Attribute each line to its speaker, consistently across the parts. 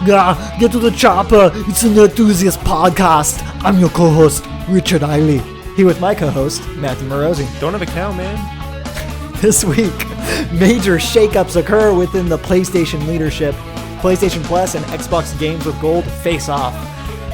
Speaker 1: Get to the chopper. It's the Nerdthusiast Podcast. I'm your co-host, Richard Eiley. Here with my co-host, Matthew Morosi.
Speaker 2: Don't have a cow, man.
Speaker 1: This week, major shakeups occur within the PlayStation leadership. PlayStation Plus and Xbox Games with Gold face off.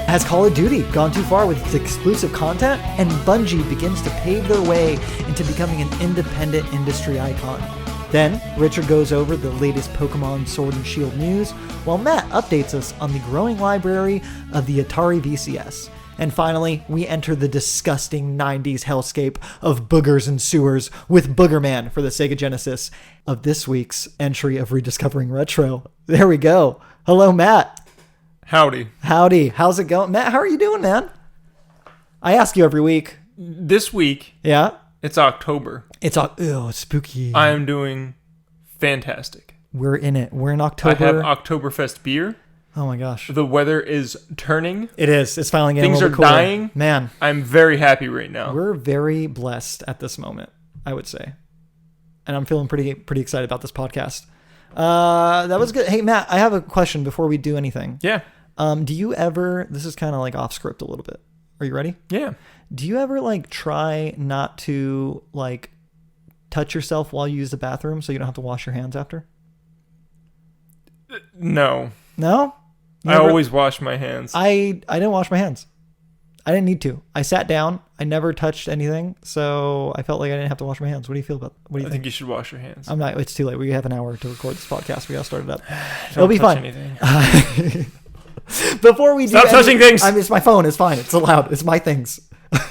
Speaker 1: Has Call of Duty gone too far with its exclusive content? And Bungie begins to pave their way into becoming an independent industry icon. Then, Richard goes over the latest Pokemon Sword and Shield news, while Matt updates us on the growing library of the Atari VCS. And finally, we enter the disgusting 90s hellscape of boogers and sewers with Boogerman for the Sega Genesis of this week's entry of Rediscovering Retro. There we go. Hello, Matt.
Speaker 2: Howdy.
Speaker 1: Howdy. How's it going? Matt, how are you doing, man? I ask you every week.
Speaker 2: This week,
Speaker 1: Yeah?
Speaker 2: it's October.
Speaker 1: It's spooky.
Speaker 2: I am doing fantastic.
Speaker 1: We're in it. We're in October.
Speaker 2: I have Oktoberfest beer.
Speaker 1: Oh my gosh.
Speaker 2: The weather is turning.
Speaker 1: It is. It's finally getting
Speaker 2: Things
Speaker 1: a
Speaker 2: are
Speaker 1: little cooler.
Speaker 2: dying.
Speaker 1: Man,
Speaker 2: I'm very happy right now.
Speaker 1: we're very blessed at this moment, I would say. And I'm feeling pretty excited about this podcast. That was good. Hey, Matt, I have a question before we do anything.
Speaker 2: Yeah.
Speaker 1: Do you ever, this is kind of like off script a little bit. Are you ready?
Speaker 2: Yeah.
Speaker 1: Do you ever like try not to like touch yourself while you use the bathroom so you don't have to wash your hands after?
Speaker 2: No.
Speaker 1: No?
Speaker 2: I
Speaker 1: Never?
Speaker 2: always wash my hands.
Speaker 1: I didn't wash my hands. I didn't need to. I sat down. I never touched anything, so I felt like I didn't have to wash my hands. What do you feel about? What do you
Speaker 2: I think you should wash your hands.
Speaker 1: I'm not. It's too late. We have an hour to record this podcast. We gotta start it up.
Speaker 2: Don't
Speaker 1: It'll be
Speaker 2: touch
Speaker 1: fun.
Speaker 2: anything.
Speaker 1: Before we do
Speaker 2: Stop touching things.
Speaker 1: It's my phone. It's fine. It's allowed. It's my things.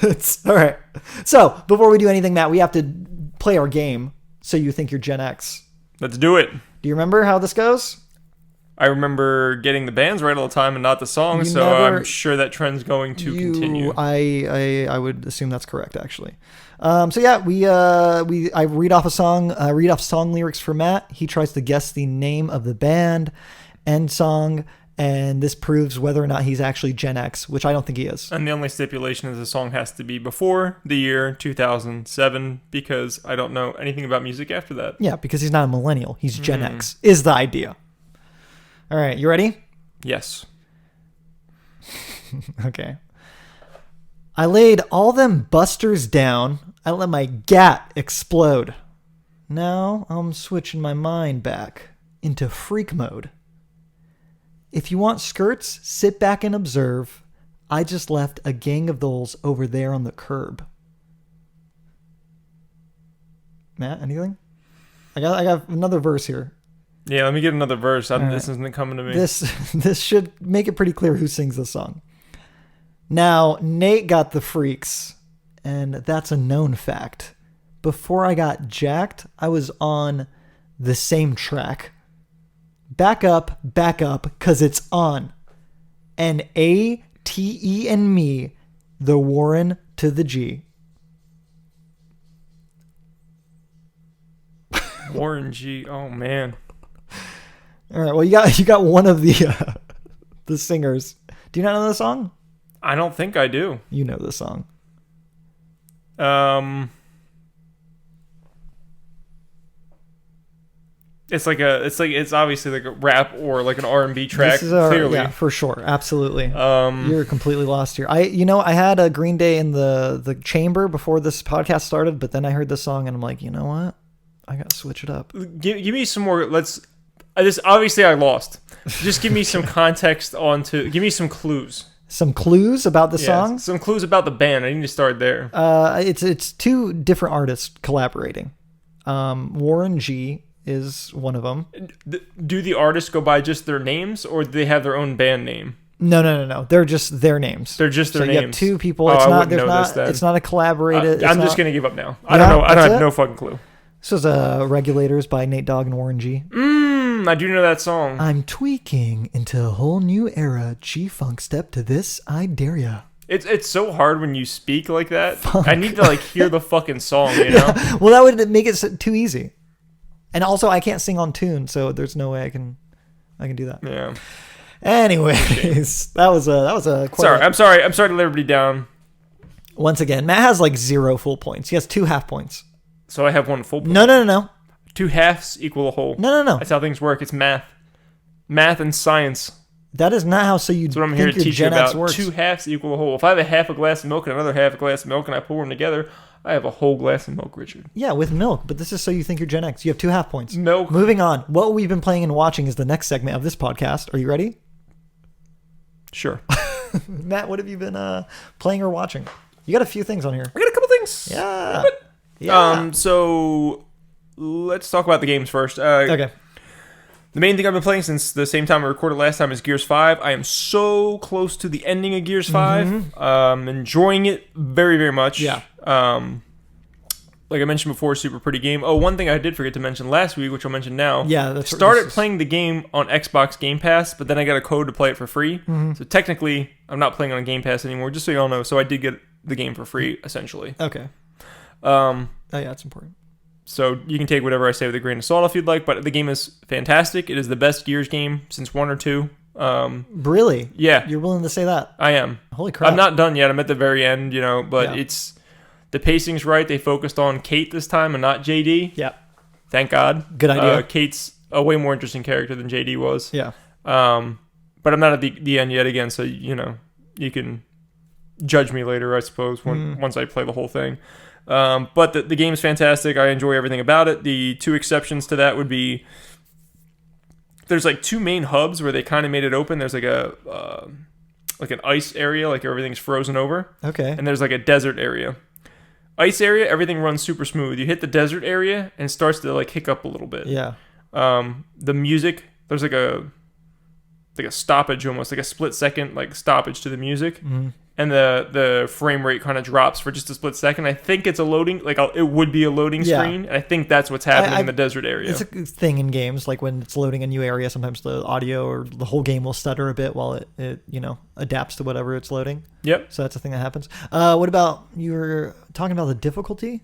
Speaker 1: It's all right. So before we do anything, Matt, we have to play our game. So you think you're Gen X?
Speaker 2: Let's do it.
Speaker 1: Do you remember how this goes?
Speaker 2: I remember getting the bands right all the time and not the songs, so I'm sure that trend's going to continue.
Speaker 1: I would assume that's correct, actually. So yeah, I read off a song, song lyrics for Matt. He tries to guess the name of the band and song, and this proves whether or not he's actually Gen X, which I don't think he is.
Speaker 2: And the only stipulation is the song has to be before the year 2007, because I don't know anything about music after that.
Speaker 1: Yeah, because he's not a millennial. He's Gen X, is the idea. All right, you ready?
Speaker 2: Yes.
Speaker 1: Okay. I laid all them busters down. I let my gat explode. Now I'm switching my mind back into freak mode. If you want skirts, sit back and observe. I just left a gang of those over there on the curb. Matt, anything? I got another verse here.
Speaker 2: Yeah, let me get another verse.
Speaker 1: Right.
Speaker 2: This isn't coming to me.
Speaker 1: This should make it pretty clear who sings this song. Now, Nate got the freaks, and that's a known fact. Before I got jacked, I was on the same track. Back up, 'cause it's on. And A-T-E and me, the Warren to the G.
Speaker 2: Warren G. Oh, man.
Speaker 1: All right, well, you got one of the singers. Do you not know the song?
Speaker 2: I don't think I do.
Speaker 1: You know the song.
Speaker 2: It's obviously like a rap or like an R&B track. Clearly,
Speaker 1: yeah, for sure, absolutely. You're completely lost here. I had a Green Day in the chamber before this podcast started, but then I heard this song and I'm like, you know what? I gotta switch it up.
Speaker 2: Give me some more. Obviously I lost. Just give me some context give me some clues.
Speaker 1: Some clues about the song?
Speaker 2: Some clues about the band. I need to start there.
Speaker 1: It's two different artists collaborating. Warren G is one of them.
Speaker 2: Do the artists go by just their names, or do they have their own band name?
Speaker 1: No. They're just their names.
Speaker 2: They're just their names.
Speaker 1: You have two people.
Speaker 2: Oh,
Speaker 1: It's not a collaborated.
Speaker 2: I'm just gonna give up now. I don't know. I have no fucking clue.
Speaker 1: This was Regulators by Nate Dogg and Warren G.
Speaker 2: I do know that song.
Speaker 1: I'm tweaking into a whole new era. G-funk step to this, I dare ya.
Speaker 2: It's so hard when you speak like that. Funk. I need to hear the fucking song, you know?
Speaker 1: Yeah. Well, that would make it too easy. And also, I can't sing on tune, so there's no way I can do that.
Speaker 2: Yeah.
Speaker 1: Anyways, that was a.
Speaker 2: I'm sorry to let everybody down.
Speaker 1: Once again, Matt has 0 full points. He has 2 half points.
Speaker 2: So I have 1 full point.
Speaker 1: No.
Speaker 2: 2 halves equal a whole.
Speaker 1: No.
Speaker 2: That's how things work. It's math and science.
Speaker 1: That is not how you
Speaker 2: That's what I'm
Speaker 1: think
Speaker 2: here to
Speaker 1: your
Speaker 2: teach you
Speaker 1: Gen X
Speaker 2: about.
Speaker 1: works.
Speaker 2: 2 halves equal a whole. If I have a half a glass of milk and another half a glass of milk and I pour them together, I have a whole glass of milk, Richard.
Speaker 1: Yeah, with milk. But this is so you think you're Gen X. You have 2 half points.
Speaker 2: Milk.
Speaker 1: Moving on. What we've been playing and watching is the next segment of this podcast. Are you ready?
Speaker 2: Sure.
Speaker 1: Matt, what have you been playing or watching? You got a few things on here.
Speaker 2: I got a couple things.
Speaker 1: Yeah.
Speaker 2: So let's talk about the games first.
Speaker 1: Okay.
Speaker 2: The main thing I've been playing since the same time I recorded last time is Gears 5. I am so close to the ending of Gears 5. Enjoying it very, very much.
Speaker 1: Yeah.
Speaker 2: Like I mentioned before, super pretty game. Oh, one thing I did forget to mention last week, which I'll mention now.
Speaker 1: Yeah, that's
Speaker 2: started playing the game on Xbox Game Pass, but then I got a code to play it for free. So technically, I'm not playing on Game Pass anymore, just so y'all know. So I did get the game for free, essentially.
Speaker 1: Okay. Oh, yeah, that's important.
Speaker 2: So you can take whatever I say with a grain of salt if you'd like, but the game is fantastic. It is the best Gears game since 1 or 2.
Speaker 1: Really?
Speaker 2: Yeah.
Speaker 1: You're willing to say that?
Speaker 2: I am.
Speaker 1: Holy crap.
Speaker 2: I'm not done yet. I'm at the very end, but it's... The pacing's right. They focused on Kate this time and not JD.
Speaker 1: Yeah.
Speaker 2: Thank God.
Speaker 1: Good idea.
Speaker 2: Kate's a way more interesting character than JD was.
Speaker 1: Yeah.
Speaker 2: But I'm not at the end yet again, so, you can judge me later, I suppose, once I play the whole thing. But the game's fantastic. I enjoy everything about it. The 2 exceptions to that would be... There's like 2 main hubs where they kind of made it open. There's like an ice area, like everything's frozen over.
Speaker 1: Okay.
Speaker 2: And there's like a desert area. Ice area, everything runs super smooth. You hit the desert area and it starts to like hiccup a little bit.
Speaker 1: Yeah.
Speaker 2: The music, there's like a stoppage almost, like a split second like stoppage to the music. And the frame rate kind of drops for just a split second. I think it's a loading, it would be a loading screen. And I think that's what's happening in the desert area.
Speaker 1: It's a thing in games, like when it's loading a new area, sometimes the audio or the whole game will stutter a bit while it adapts to whatever it's loading.
Speaker 2: Yep.
Speaker 1: So that's a thing that happens. What about, you were talking about the difficulty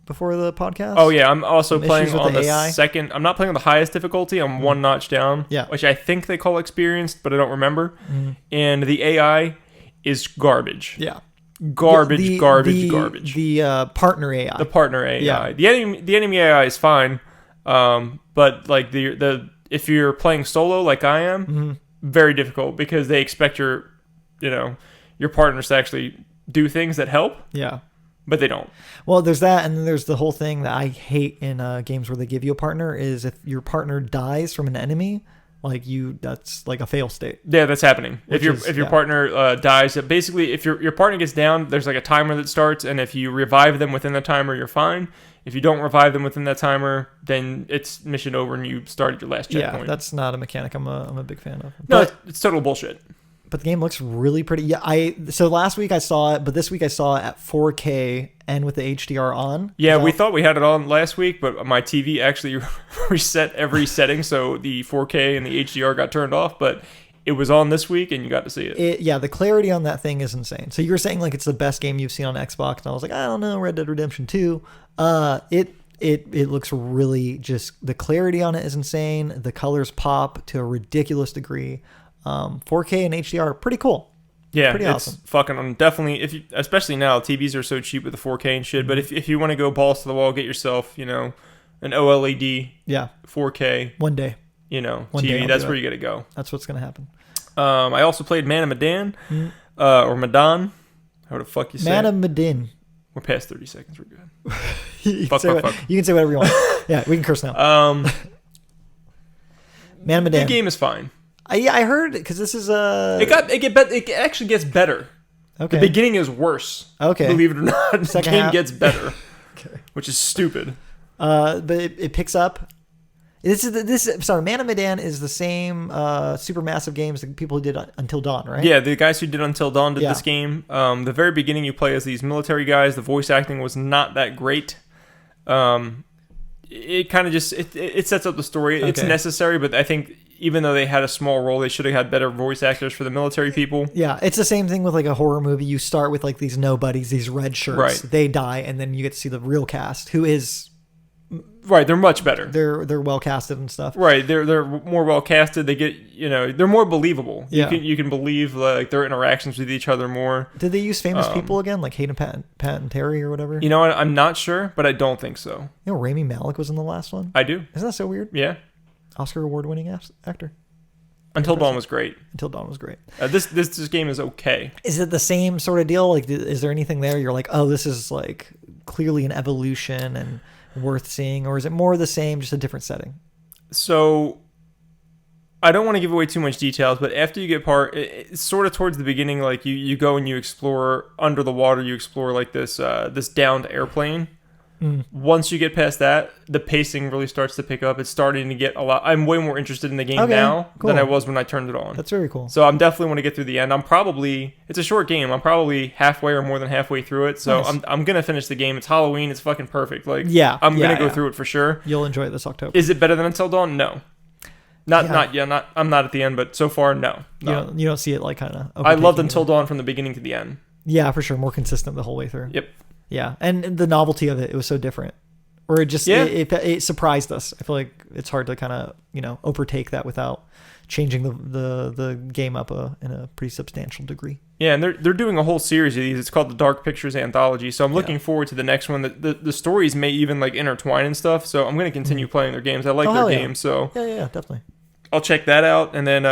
Speaker 1: before the podcast?
Speaker 2: Oh yeah, I'm also playing on the
Speaker 1: AI?
Speaker 2: second. I'm not playing on the highest difficulty. I'm 1 notch down.
Speaker 1: Yeah.
Speaker 2: Which I think they call experienced, but I don't remember. And the AI is garbage.
Speaker 1: Yeah.
Speaker 2: Garbage.
Speaker 1: The partner AI.
Speaker 2: The partner AI.
Speaker 1: Yeah.
Speaker 2: The enemy AI is fine. But like the if you're playing solo like I am, very difficult because they expect your partners to actually do things that help. Yeah. But they don't.
Speaker 1: Well, there's that, and then there's the whole thing that I hate in games where they give you a partner is if your partner dies from an enemy, that's like a fail state.
Speaker 2: Yeah, that's happening. If your partner dies, basically, if your partner gets down, there's like a timer that starts, and if you revive them within the timer, you're fine. If you don't revive them within that timer, then it's mission over, and you started your last checkpoint.
Speaker 1: Yeah, that's not a mechanic I'm a big fan of.
Speaker 2: No, it's total bullshit.
Speaker 1: But the game looks really pretty. Yeah, so last week I saw it, but this week I saw it at 4K and with the HDR on.
Speaker 2: Yeah, we thought we had it on last week, but my TV actually reset every setting, so the 4K and the HDR got turned off, but it was on this week and you got to see it.
Speaker 1: Yeah, the clarity on that thing is insane. So you were saying it's the best game you've seen on Xbox, and I was like, I don't know, Red Dead Redemption 2. It looks really just, the clarity on it is insane. The colors pop to a ridiculous degree. 4K and HDR are pretty cool.
Speaker 2: Yeah,
Speaker 1: pretty
Speaker 2: it's
Speaker 1: awesome.
Speaker 2: Fucking definitely. Especially now, TVs are so cheap with the 4K and shit. But if you want to go balls to the wall, get yourself an OLED.
Speaker 1: Yeah.
Speaker 2: 4K.
Speaker 1: One day.
Speaker 2: TV. That's where you got to go.
Speaker 1: That's what's gonna happen.
Speaker 2: I also played Man of Medan, or Medan. How the fuck you say?
Speaker 1: Man of Medan.
Speaker 2: We're past 30 seconds. We're good.
Speaker 1: You can say whatever you want. Yeah, we can curse now. Man of Medan.
Speaker 2: The game is fine.
Speaker 1: I heard because this is
Speaker 2: It actually gets better.
Speaker 1: Okay.
Speaker 2: The beginning is worse.
Speaker 1: Okay.
Speaker 2: Believe it or not, the game gets better.
Speaker 1: Okay.
Speaker 2: Which is stupid.
Speaker 1: But it picks up. Man of Medan is the same Supermassive games that people who did Until Dawn, right?
Speaker 2: Yeah, the guys who did Until Dawn did this game. The very beginning, you play as these military guys. The voice acting was not that great. It kind of just it sets up the story. It's necessary, but I think even though they had a small role, they should have had better voice actors for the military people.
Speaker 1: Yeah, it's the same thing with a horror movie. You start with these nobodies, these red shirts.
Speaker 2: Right.
Speaker 1: They die, and then you get to see the real cast, who is...
Speaker 2: Right, they're much better.
Speaker 1: They're well casted and stuff.
Speaker 2: Right, they're more well casted. They get they're more believable.
Speaker 1: Yeah.
Speaker 2: You can believe their interactions with each other more.
Speaker 1: Did they use famous people again, like Hayden Panettiere or whatever?
Speaker 2: You know what? I'm not sure, but I don't think so.
Speaker 1: Rami Malek was in the last one.
Speaker 2: I do.
Speaker 1: Isn't that so weird?
Speaker 2: Yeah.
Speaker 1: Oscar award winning actor.
Speaker 2: Until Dawn was great.
Speaker 1: Until Dawn was great.
Speaker 2: This game is okay.
Speaker 1: Is it the same sort of deal? Like, is there anything there you're like, oh, this is like clearly an evolution and worth seeing, or is it more the same, just a different setting?
Speaker 2: So I don't want to give away too much details, but after you get it's sort of towards the beginning, like you go and you explore under the water. You explore like this downed airplane. Once you get past that, the pacing really starts to pick up. It's starting to get a lot. I'm way more interested in the game now than I was when I turned it on.
Speaker 1: That's very cool.
Speaker 2: So I'm definitely want to get through the end. It's a short game. I'm probably halfway or more than halfway through it. So nice. I'm gonna finish the game. It's Halloween. It's fucking perfect. Like I'm gonna go through it for sure.
Speaker 1: You'll enjoy it this October.
Speaker 2: Is it better than Until Dawn? No. Not yet. I'm not at the end, but so far, no.
Speaker 1: You don't see it like kind of.
Speaker 2: I loved Until Dawn from the beginning to the end.
Speaker 1: Yeah, for sure. More consistent the whole way through.
Speaker 2: Yep.
Speaker 1: Yeah, and the novelty of it was so different. Or it just it surprised us. I feel like it's hard to kind of overtake that without changing the game up in a pretty substantial degree.
Speaker 2: Yeah, and they're doing a whole series of these. It's called the Dark Pictures Anthology. So I'm looking forward to the next one. The stories may even like intertwine and stuff. So I'm going to continue playing their games. I like their games. So
Speaker 1: yeah, definitely.
Speaker 2: I'll check that out. And then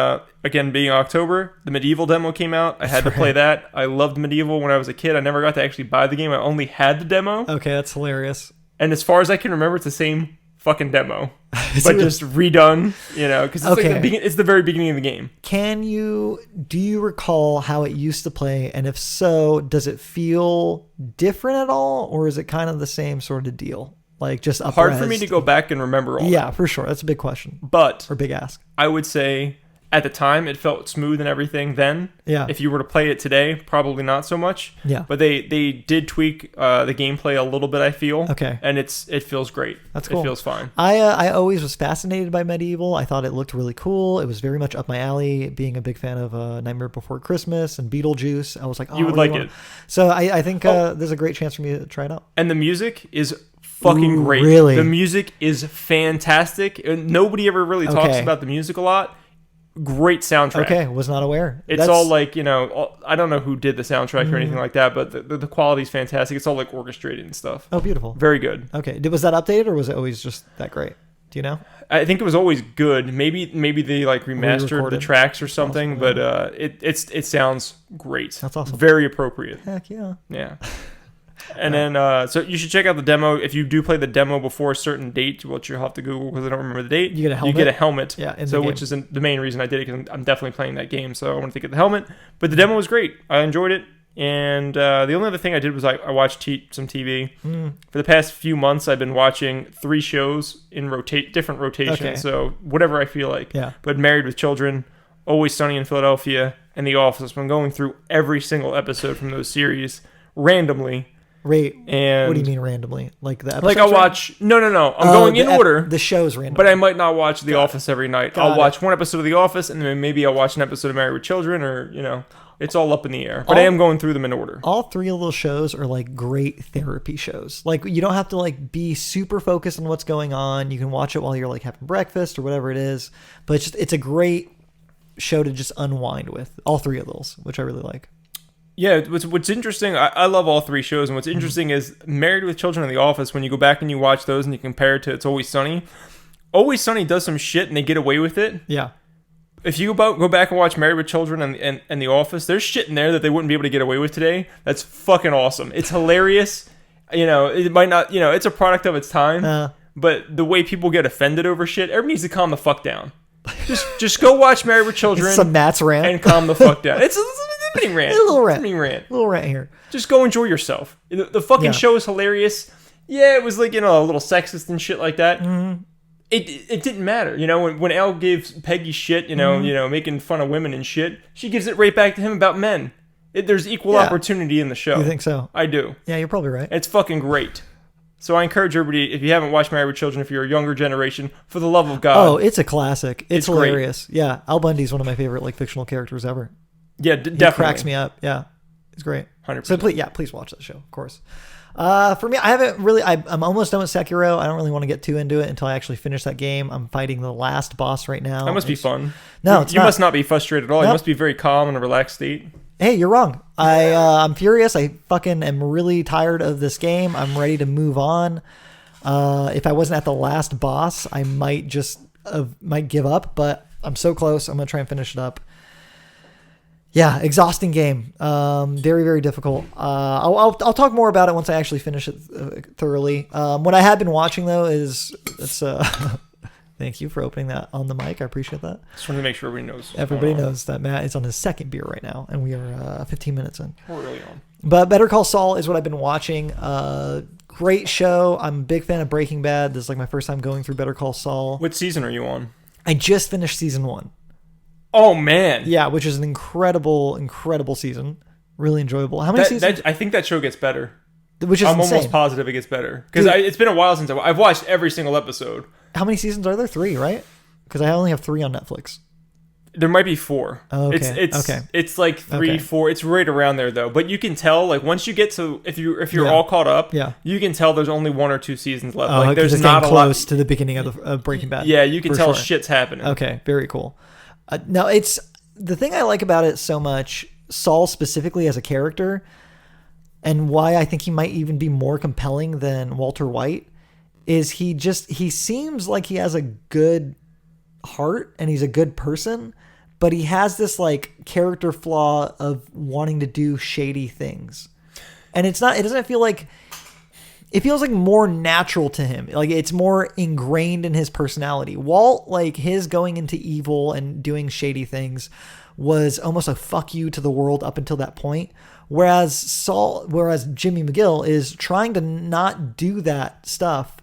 Speaker 2: again, being October, the Medieval demo came out. I had to play that. I loved Medieval when I was a kid. I never got to actually buy the game. I only had the demo.
Speaker 1: Okay, that's hilarious.
Speaker 2: And as far as I can remember, it's the same fucking demo, but just redone, because it's the very beginning of the game.
Speaker 1: Do you recall how it used to play? And if so, does it feel different at all? Or is it kind of the same sort of deal? Like just
Speaker 2: hard for me to go back and remember all that.
Speaker 1: For sure. That's a big question.
Speaker 2: Or
Speaker 1: big ask.
Speaker 2: I would say at the time it felt smooth and everything then.
Speaker 1: Yeah.
Speaker 2: If you were to play it today, probably not so much.
Speaker 1: Yeah.
Speaker 2: But they did tweak the gameplay a little bit, I feel.
Speaker 1: Okay.
Speaker 2: And it feels great.
Speaker 1: That's cool.
Speaker 2: It feels fine.
Speaker 1: I always was fascinated by Medieval. I thought it looked really cool. It was very much up my alley, being a big fan of Nightmare Before Christmas and Beetlejuice. I was like,
Speaker 2: you would like it.
Speaker 1: So I think there's a great chance for me to try it out.
Speaker 2: And the music is fucking great.
Speaker 1: Really?
Speaker 2: The music is fantastic. Nobody ever really talks about the music a lot. Great soundtrack.
Speaker 1: Okay, was not aware.
Speaker 2: It's all like, I don't know who did the soundtrack or anything like that, but the quality's fantastic. It's all like orchestrated and stuff.
Speaker 1: Oh, beautiful.
Speaker 2: Very good.
Speaker 1: Okay. Was that updated or was it always just that great? Do you know?
Speaker 2: I think it was always good. Maybe they like remastered the tracks or something, but it sounds great.
Speaker 1: That's awesome.
Speaker 2: Very appropriate.
Speaker 1: Heck yeah.
Speaker 2: Yeah. And then, so you should check out the demo. If you do play the demo before a certain date, which you'll have to Google because I don't remember the date.
Speaker 1: You get a helmet.
Speaker 2: You get a helmet.
Speaker 1: Yeah.
Speaker 2: So, which is the main reason I did it, because I'm definitely playing that game. So I wanted to get the helmet. But the demo was great. I enjoyed it. And the only other thing I did was I watched some TV. For the past few months, I've been watching 3 shows in different rotations.
Speaker 1: Okay.
Speaker 2: So whatever I feel like.
Speaker 1: Yeah.
Speaker 2: But Married with Children, Always Sunny in Philadelphia, and The Office. I'm going through every single episode from those series randomly.
Speaker 1: Wait,
Speaker 2: and
Speaker 1: what do you mean randomly? Like the episode?
Speaker 2: Like I'll watch. No. I'm going in order.
Speaker 1: The show's random.
Speaker 2: But I might not watch The Office every night. I'll watch one episode of The Office, and then maybe I'll watch an episode of Married with Children, or it's all up in the air. But I am going through them in order.
Speaker 1: All 3 of those shows are like great therapy shows. Like you don't have to like be super focused on what's going on. You can watch it while you're like having breakfast or whatever it is. But it's a great show to just unwind with. All 3 of those, which I really like.
Speaker 2: Yeah, what's interesting, I love all 3 shows, and what's interesting is Married with Children and The Office, when you go back and you watch those and you compare it to It's Always Sunny does some shit and they get away with it.
Speaker 1: Yeah.
Speaker 2: If you go back and watch Married with Children and The Office, there's shit in there that they wouldn't be able to get away with today. That's fucking awesome. It's hilarious. It might not, it's a product of its time, but the way people get offended over shit, everybody needs to calm the fuck down. Just go watch Married with Children.
Speaker 1: Some Matt's rant.
Speaker 2: And calm the fuck down. It's a rant.
Speaker 1: A little rant.
Speaker 2: A
Speaker 1: little rant here.
Speaker 2: Just go enjoy yourself. The fucking show is hilarious. Yeah, it was like, a little sexist and shit like that.
Speaker 1: Mm-hmm.
Speaker 2: It didn't matter. When Al gives Peggy shit, making fun of women and shit, she gives it right back to him about men. There's equal opportunity in the show.
Speaker 1: You think so?
Speaker 2: I do.
Speaker 1: Yeah, you're probably right.
Speaker 2: It's fucking great. So I encourage everybody, if you haven't watched Married with Children, if you're a younger generation, for the love of God.
Speaker 1: Oh, it's a classic. It's hilarious.
Speaker 2: Great.
Speaker 1: Yeah, Al Bundy's one of my favorite fictional characters ever.
Speaker 2: Yeah, definitely.
Speaker 1: He cracks me up. Yeah, it's great.
Speaker 2: 100%.
Speaker 1: So please watch that show, of course. For me, I haven't really. I'm almost done with Sekiro. I don't really want to get too into it until I actually finish that game. I'm fighting the last boss right now.
Speaker 2: That must be fun.
Speaker 1: No,
Speaker 2: you must not be frustrated at all. Nope. You must be very calm in a relaxed state.
Speaker 1: Hey, you're wrong. I'm furious. I fucking am really tired of this game. I'm ready to move on. If I wasn't at the last boss, I might give up. But I'm so close. I'm gonna try and finish it up. Yeah, exhausting game. Very, very difficult. I'll talk more about it once I actually finish it thoroughly. What I have been watching though is thank you for opening that on the mic. I appreciate that.
Speaker 2: Just wanted to make sure everybody knows.
Speaker 1: Everybody knows that Matt is on his second beer right now, and we are 15 minutes in.
Speaker 2: We're really on.
Speaker 1: But Better Call Saul is what I've been watching. Great show. I'm a big fan of Breaking Bad. This is like my first time going through Better Call Saul.
Speaker 2: What season are you on?
Speaker 1: I just finished season 1.
Speaker 2: Oh man.
Speaker 1: Yeah, which is an incredible season. Really enjoyable. How many seasons?
Speaker 2: I think that show gets better.
Speaker 1: Which is
Speaker 2: I'm
Speaker 1: insane.
Speaker 2: almost positive it gets better. Because it's been a while since I've watched every single episode.
Speaker 1: How many seasons are there? 3, right? Because I only have 3 on Netflix.
Speaker 2: There might be 4.
Speaker 1: Oh, okay.
Speaker 2: It's like 3, 4. It's right around there though. But you can tell, like once you get to if you're all caught up, you can tell there's only 1 or 2 seasons left. Like there's not a
Speaker 1: close to the beginning of Breaking Bad.
Speaker 2: Yeah, you can tell shit's happening.
Speaker 1: Okay, very cool. No, it's the thing I like about it so much. Saul specifically as a character, and why I think he might even be more compelling than Walter White, is he seems like he has a good heart and he's a good person, but he has this like character flaw of wanting to do shady things. And it feels like more natural to him. Like it's more ingrained in his personality. Walt, like his going into evil and doing shady things was almost a fuck you to the world up until that point. Whereas Jimmy McGill is trying to not do that stuff,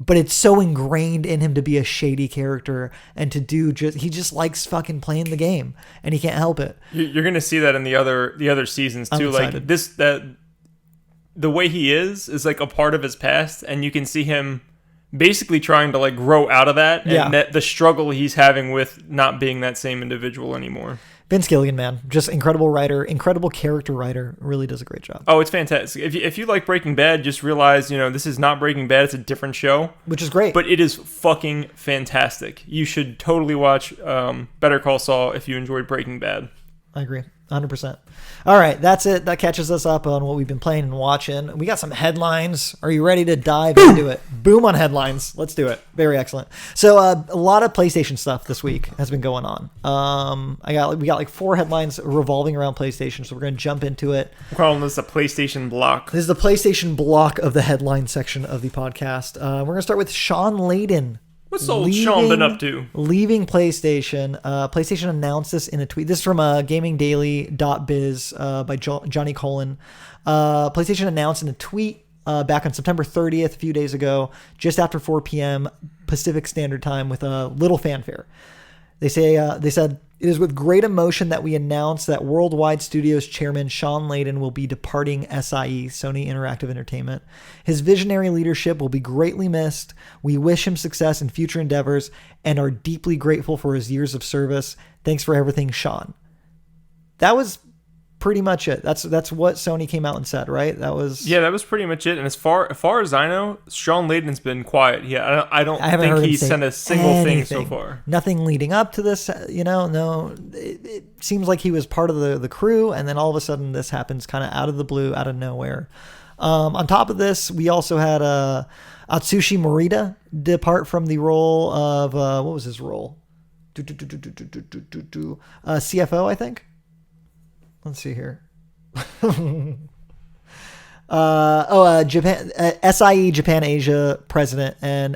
Speaker 1: but it's so ingrained in him to be a shady character and to do he just likes fucking playing the game and he can't help it.
Speaker 2: You're going to see that in the other seasons too. Like the way he is like a part of his past, and you can see him basically trying to like grow out of that, and that the struggle he's having with not being that same individual anymore.
Speaker 1: Vince Gilligan, man, just incredible writer, incredible character writer, really does a great job.
Speaker 2: Oh, it's fantastic. If you like Breaking Bad, just realize, this is not Breaking Bad, it's a different show.
Speaker 1: Which is great.
Speaker 2: But it is fucking fantastic. You should totally watch Better Call Saul if you enjoyed Breaking Bad.
Speaker 1: I agree. 100%. All right, that's it. That catches us up on what we've been playing and watching. We got some headlines. Are you ready to dive into it? Boom on headlines. Let's do it. Very excellent. So a lot of PlayStation stuff this week has been going on. We got like 4 headlines revolving around PlayStation, so we're going to jump into it.
Speaker 2: We're calling this a PlayStation block.
Speaker 1: This is the PlayStation block of the headline section of the podcast. We're going to start with Shawn Layden.
Speaker 2: What's old Shawn been up to?
Speaker 1: Leaving PlayStation. PlayStation announced this in a tweet. This is from GamingDaily.biz by Johnny Colin. PlayStation announced in a tweet back on September 30th, a few days ago, just after 4 p.m. Pacific Standard Time, with a little fanfare. They said, "It is with great emotion that we announce that Worldwide Studios chairman Shawn Layden will be departing SIE, Sony Interactive Entertainment. His visionary leadership will be greatly missed. We wish him success in future endeavors and are deeply grateful for his years of service. Thanks for everything, Shawn." That was pretty much it. That's what Sony came out and said, right? That was
Speaker 2: pretty much it. And as far as I know, Shawn Layden's been quiet. Yeah, I don't think he's sent a single thing so far.
Speaker 1: Nothing leading up to this. No. It seems like he was part of the crew, and then all of a sudden this happens kind of out of the blue, out of nowhere. On top of this, we also had Atsushi Morita depart from the role of what was his role? CFO, I think. Let's see here. Japan, SIE Japan Asia president and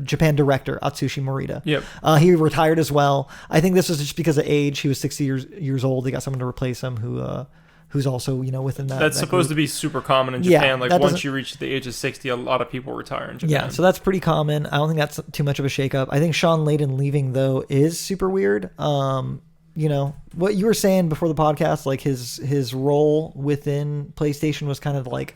Speaker 1: Japan director Atsushi Morita.
Speaker 2: Yep.
Speaker 1: He retired as well. I think this was just because of age. He was 60 years old. They got someone to replace him who's also within that.
Speaker 2: That's supposed
Speaker 1: group.
Speaker 2: To be super common in Japan. Like once you reach the age of 60, a lot of people retire in Japan.
Speaker 1: Yeah, so that's pretty common. I don't think that's too much of a shakeup. I think Shawn Layden leaving though is super weird. What you were saying before the podcast, like his role within PlayStation was kind of like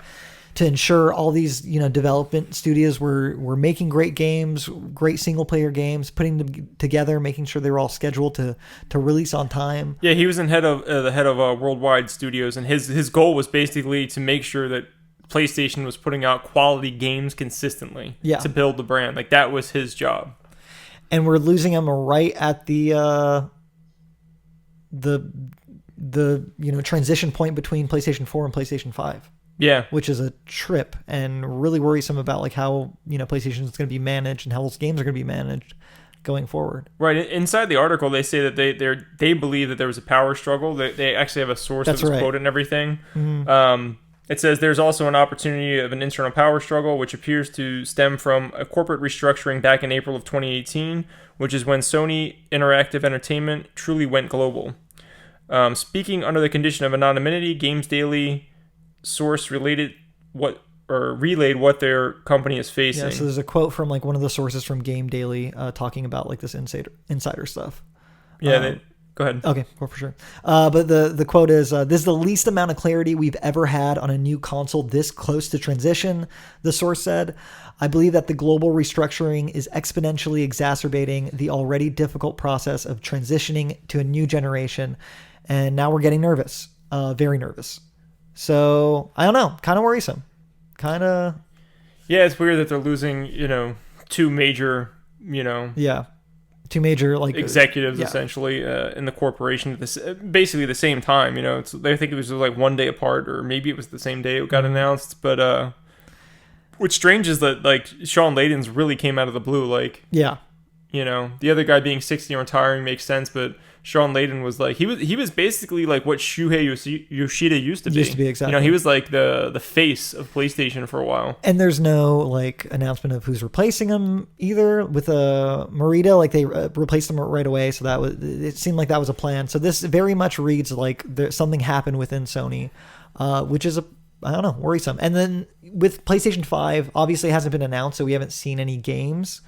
Speaker 1: to ensure all these, development studios were making great games, great single player games, putting them together, making sure they were all scheduled to release on time.
Speaker 2: Yeah, he was the head of Worldwide Studios, and his goal was basically to make sure that PlayStation was putting out quality games consistently to build the brand. Like that was his job. And
Speaker 1: we're losing him right at the transition point between PlayStation 4 and PlayStation 5.
Speaker 2: Yeah.
Speaker 1: Which is a trip and really worrisome about like how, PlayStation is going to be managed and how those games are going to be managed going forward.
Speaker 2: Right. Inside the article, they say that they believe that there was a power struggle. They actually have a source that's quoted and everything. It says there's also an opportunity of an internal power struggle, which appears to stem from a corporate restructuring back in April of 2018, which is when Sony Interactive Entertainment truly went global. Speaking under the condition of anonymity, Games Daily source relayed what their company is facing.
Speaker 1: Yeah, so there's a quote from like one of the sources from Game Daily talking about like this insider stuff.
Speaker 2: Yeah, go ahead.
Speaker 1: Okay, well, for sure. But the quote is, this is the least amount of clarity we've ever had on a new console this close to transition, the source said. I believe that the global restructuring is exponentially exacerbating the already difficult process of transitioning to a new generation. And now we're getting nervous, very nervous. So, I don't know, kind of worrisome. Yeah,
Speaker 2: it's weird that they're losing, two major,
Speaker 1: two major like
Speaker 2: executives essentially in the corporation at basically the same time. They think it was like one day apart, or maybe it was the same day it got announced. But what's strange is that like Shawn Layden's really came out of the blue. Like, the other guy being 60 and retiring makes sense, but Shawn Layden was like he was basically like what Shuhei Yoshida used to be.
Speaker 1: Exactly.
Speaker 2: He was like the face of PlayStation for a while.
Speaker 1: And there's no like announcement of who's replacing him either with Morita. Like they replaced him right away, so it seemed like that was a plan. So this very much reads like something happened within Sony, which is worrisome. And then with PlayStation 5, obviously it hasn't been announced, so we haven't seen any games.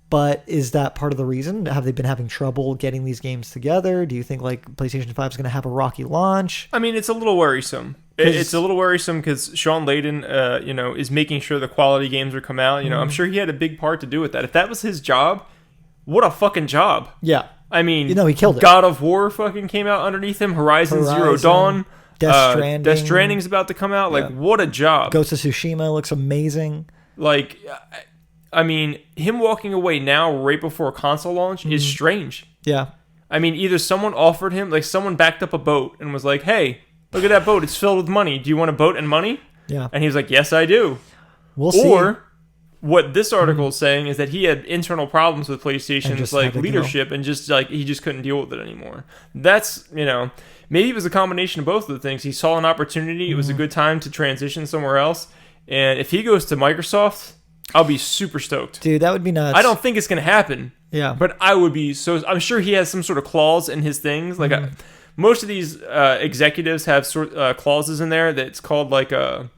Speaker 1: But is that part of the reason? Have they been having trouble getting these games together? Do you think like PlayStation 5 is going to have a rocky launch?
Speaker 2: I mean, it's a little worrisome. It's a little worrisome because Shawn Layden, is making sure the quality games are come out. I'm sure he had a big part to do with that. If that was his job, what a fucking job.
Speaker 1: Yeah.
Speaker 2: I mean,
Speaker 1: he killed it.
Speaker 2: God of War fucking came out underneath him. Horizon Zero Dawn.
Speaker 1: Death Stranding.
Speaker 2: Death Stranding's about to come out. Like, what a job.
Speaker 1: Ghost of Tsushima looks amazing.
Speaker 2: Like, I mean, him walking away now right before console launch is strange.
Speaker 1: Yeah.
Speaker 2: I mean, either someone offered him, like someone backed up a boat and was like, hey, look at that boat. It's filled with money. Do you want a boat and money?
Speaker 1: Yeah.
Speaker 2: And he was like, yes, I do.
Speaker 1: We'll see.
Speaker 2: Or what this article is saying is that he had internal problems with PlayStation's like leadership and just like he just couldn't deal with it anymore. That's, maybe it was a combination of both of the things. He saw an opportunity. It was a good time to transition somewhere else. And if he goes to Microsoft, I'll be super stoked.
Speaker 1: Dude, that would be nuts.
Speaker 2: I don't think it's going to happen.
Speaker 1: Yeah.
Speaker 2: But I would be I'm sure he has some sort of clause in his things. Like most of these executives have clauses in there that's called like a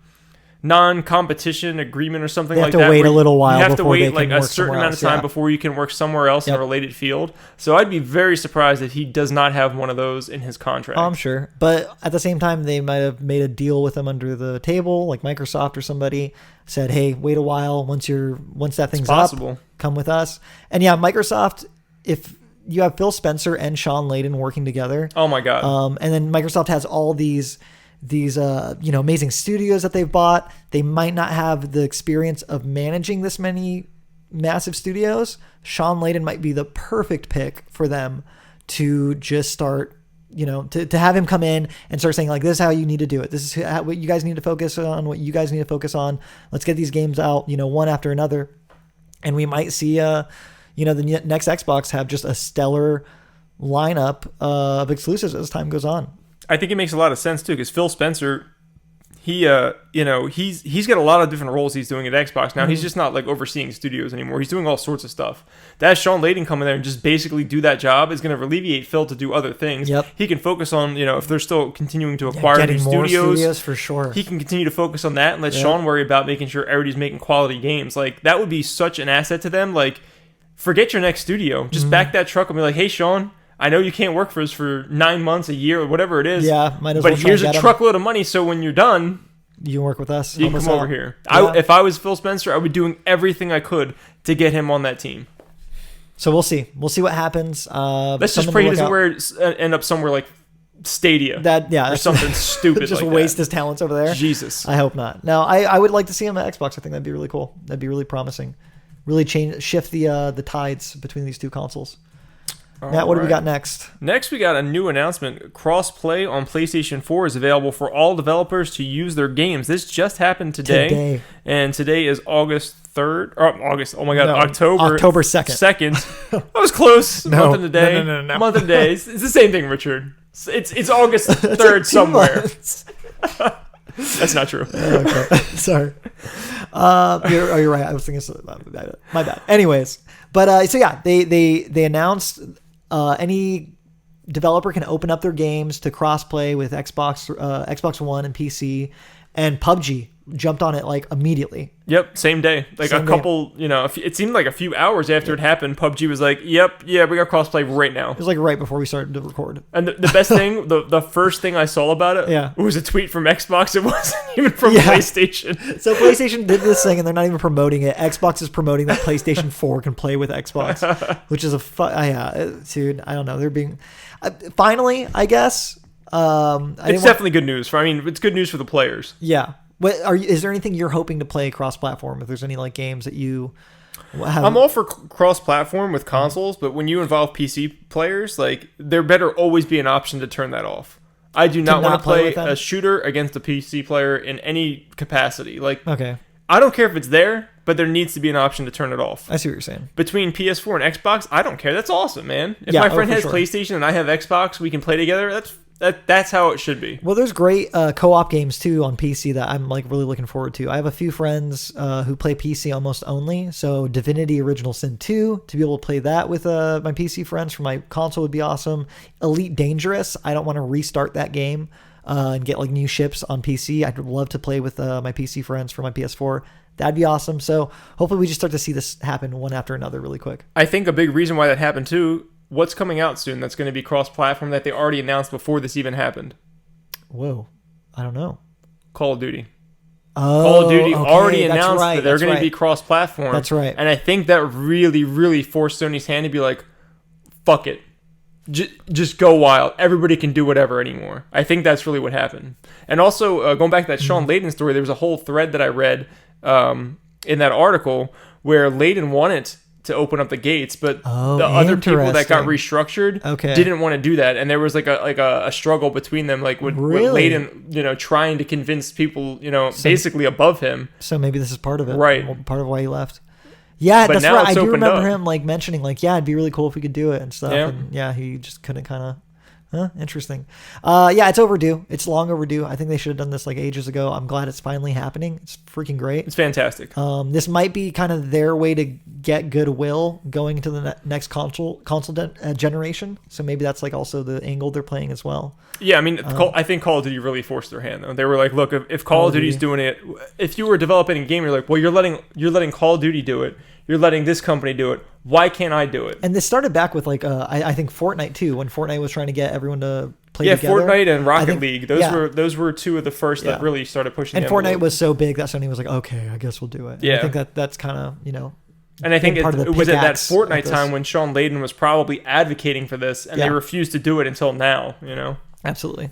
Speaker 2: non-competition agreement or something like that.
Speaker 1: You have to wait a little while.
Speaker 2: You have to wait like a certain amount of time before you can work somewhere else in a related field. So I'd be very surprised if he does not have one of those in his contract.
Speaker 1: I'm sure. But at the same time, they might have made a deal with him under the table, like Microsoft or somebody said, hey, wait a while. Once that thing's up, come with us. And yeah, Microsoft, if you have Phil Spencer and Shawn Layden working together.
Speaker 2: Oh my God.
Speaker 1: And then Microsoft has all these amazing studios that they've bought. They might not have the experience of managing this many massive studios. Shawn Layden might be the perfect pick for them to just start, to have him come in and start saying like, this is how you need to do it. This is what you guys need to focus on, what you guys need to focus on. Let's get these games out, one after another. And we might see, the next Xbox have just a stellar lineup of exclusives as time goes on.
Speaker 2: I think it makes a lot of sense too, because Phil Spencer, he's got a lot of different roles he's doing at Xbox now. He's just not like overseeing studios anymore. He's doing all sorts of stuff. That Shawn Layden come in there and just basically do that job is going to alleviate Phil to do other things.
Speaker 1: Yep.
Speaker 2: He can focus on if they're still continuing to acquire new studios
Speaker 1: for sure.
Speaker 2: He can continue to focus on that and let Shawn worry about making sure everybody's making quality games. Like that would be such an asset to them. Like forget your next studio, just back that truck and be like, hey Shawn, I know you can't work for us for 9 months, a year, or whatever it is.
Speaker 1: Yeah, might as well.
Speaker 2: But here's a truckload of money, so when you're done,
Speaker 1: you can work with us.
Speaker 2: You can come over here. Yeah. If I was Phil Spencer, I would be doing everything I could to get him on that team.
Speaker 1: So we'll see. We'll see what happens.
Speaker 2: Let's just pray he doesn't end up somewhere like Stadia. Or something stupid.
Speaker 1: Just
Speaker 2: like
Speaker 1: waste
Speaker 2: that.
Speaker 1: his talents over there.
Speaker 2: Jesus.
Speaker 1: I hope not. No, I would like to see him at Xbox. I think that'd be really cool. That'd be really promising. Really shift the tides between these two consoles. Matt, what do we got next?
Speaker 2: Next, we got a new announcement. Cross-play on PlayStation 4 is available for all developers to use their games. This just happened today. And today is August 3rd. October 2nd. I was close. Month and a day. No. Month and days. It's the same thing, Richard. It's August 3rd somewhere. That's not true.
Speaker 1: Okay. Sorry. You're right. I was thinking my bad. Anyways, but so yeah, they announced any developer can open up their games to crossplay with Xbox One and PC, and PUBG jumped on it like immediately.
Speaker 2: Yep, same day. Couple, it seemed like a few hours after it happened, PUBG was like, we got crossplay right now.
Speaker 1: It was like right before we started to record.
Speaker 2: And the best thing, the first thing I saw about it was a tweet from Xbox. It wasn't even from PlayStation.
Speaker 1: So PlayStation did this thing and they're not even promoting it. Xbox is promoting that PlayStation 4 can play with Xbox, which is dude, I don't know. They're being, finally, I guess.
Speaker 2: It's definitely good news. It's good news for the players.
Speaker 1: Yeah. Is there anything you're hoping to play cross-platform? If there's any like games that you have?
Speaker 2: I'm all for cross-platform with consoles, but when you involve PC players, like there better always be an option to turn that off. I do not want to play a shooter against a PC player in any capacity. Like, okay, I don't care if it's there, but there needs to be an option to turn it off.
Speaker 1: I see what you're saying.
Speaker 2: Between PS4 and Xbox, I don't care. That's awesome, man. If my friend has PlayStation and I have Xbox, we can play together. That's how it should be.
Speaker 1: Well, there's great co-op games too on PC that I'm like really looking forward to. I have a few friends who play PC almost only. So Divinity Original Sin 2, to be able to play that with my PC friends for my console would be awesome. Elite Dangerous, I don't want to restart that game and get like new ships on PC. I'd love to play with my PC friends for my PS4. That'd be awesome. So hopefully we just start to see this happen one after another really quick.
Speaker 2: I think a big reason why that happened too, what's coming out soon that's going to be cross-platform that they already announced before this even happened?
Speaker 1: Whoa. I don't know.
Speaker 2: Call of Duty.
Speaker 1: Oh,
Speaker 2: Call of Duty already announced that they're going to be cross-platform.
Speaker 1: That's right.
Speaker 2: And I think that really, really forced Sony's hand to be like, fuck it. Just go wild. Everybody can do whatever anymore. I think that's really what happened. And also, going back to that Shawn Layden story, there was a whole thread that I read in that article where Layden wanted to open up the gates, but the other people that got restructured didn't want to do that, and there was like a struggle between them, like with Layden, trying to convince people, basically above him.
Speaker 1: So maybe this is part of it,
Speaker 2: right?
Speaker 1: Part of why he left. Yeah, but that's right. I do remember him like mentioning, like, it'd be really cool if we could do it and stuff. Yeah. And he just couldn't kind of. Interesting. It's overdue. It's long overdue. I think they should have done this like ages ago. I'm glad it's finally happening. It's freaking great.
Speaker 2: It's fantastic.
Speaker 1: This might be kind of their way to get goodwill going into the next console generation. So maybe that's like also the angle they're playing as well.
Speaker 2: Yeah, I think Call of Duty really forced their hand though. They were like, look, if Call of Duty's doing it, if you were developing a game, you're like, well, you're letting Call of Duty do it. You're letting this company do it. Why can't I do it?
Speaker 1: And this started back with like I think Fortnite too, when Fortnite was trying to get everyone to play together.
Speaker 2: Yeah, Fortnite and Rocket League. Those were two of the first that really started pushing.
Speaker 1: And Fortnite was so big that Sony was like, okay, I guess we'll do it.
Speaker 2: Yeah,
Speaker 1: I think that's kind of
Speaker 2: And I think it was at that Fortnite time when Shawn Layden was probably advocating for this, and they refused to do it until now.
Speaker 1: Absolutely.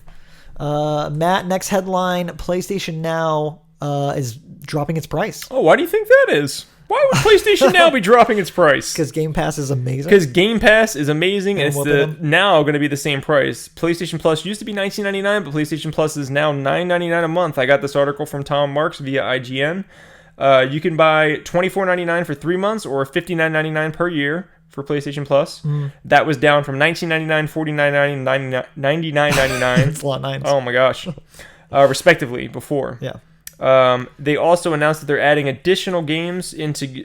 Speaker 1: Matt, next headline: PlayStation Now is dropping its price.
Speaker 2: Oh, why do you think that is? Why would PlayStation Now be dropping its price?
Speaker 1: Because Game Pass is amazing.
Speaker 2: Because Game Pass is amazing, and it's now going to be the same price. PlayStation Plus used to be $19.99, but PlayStation Plus is now $9.99 a month. I got this article from Tom Marks via IGN. You can buy $24.99 for 3 months or $59.99 per year for PlayStation Plus. That was down from $19.99, $49.99, $99.99.
Speaker 1: It's a lot of nines.
Speaker 2: Oh my gosh. Respectively before.
Speaker 1: Yeah.
Speaker 2: They also announced that they're adding additional games into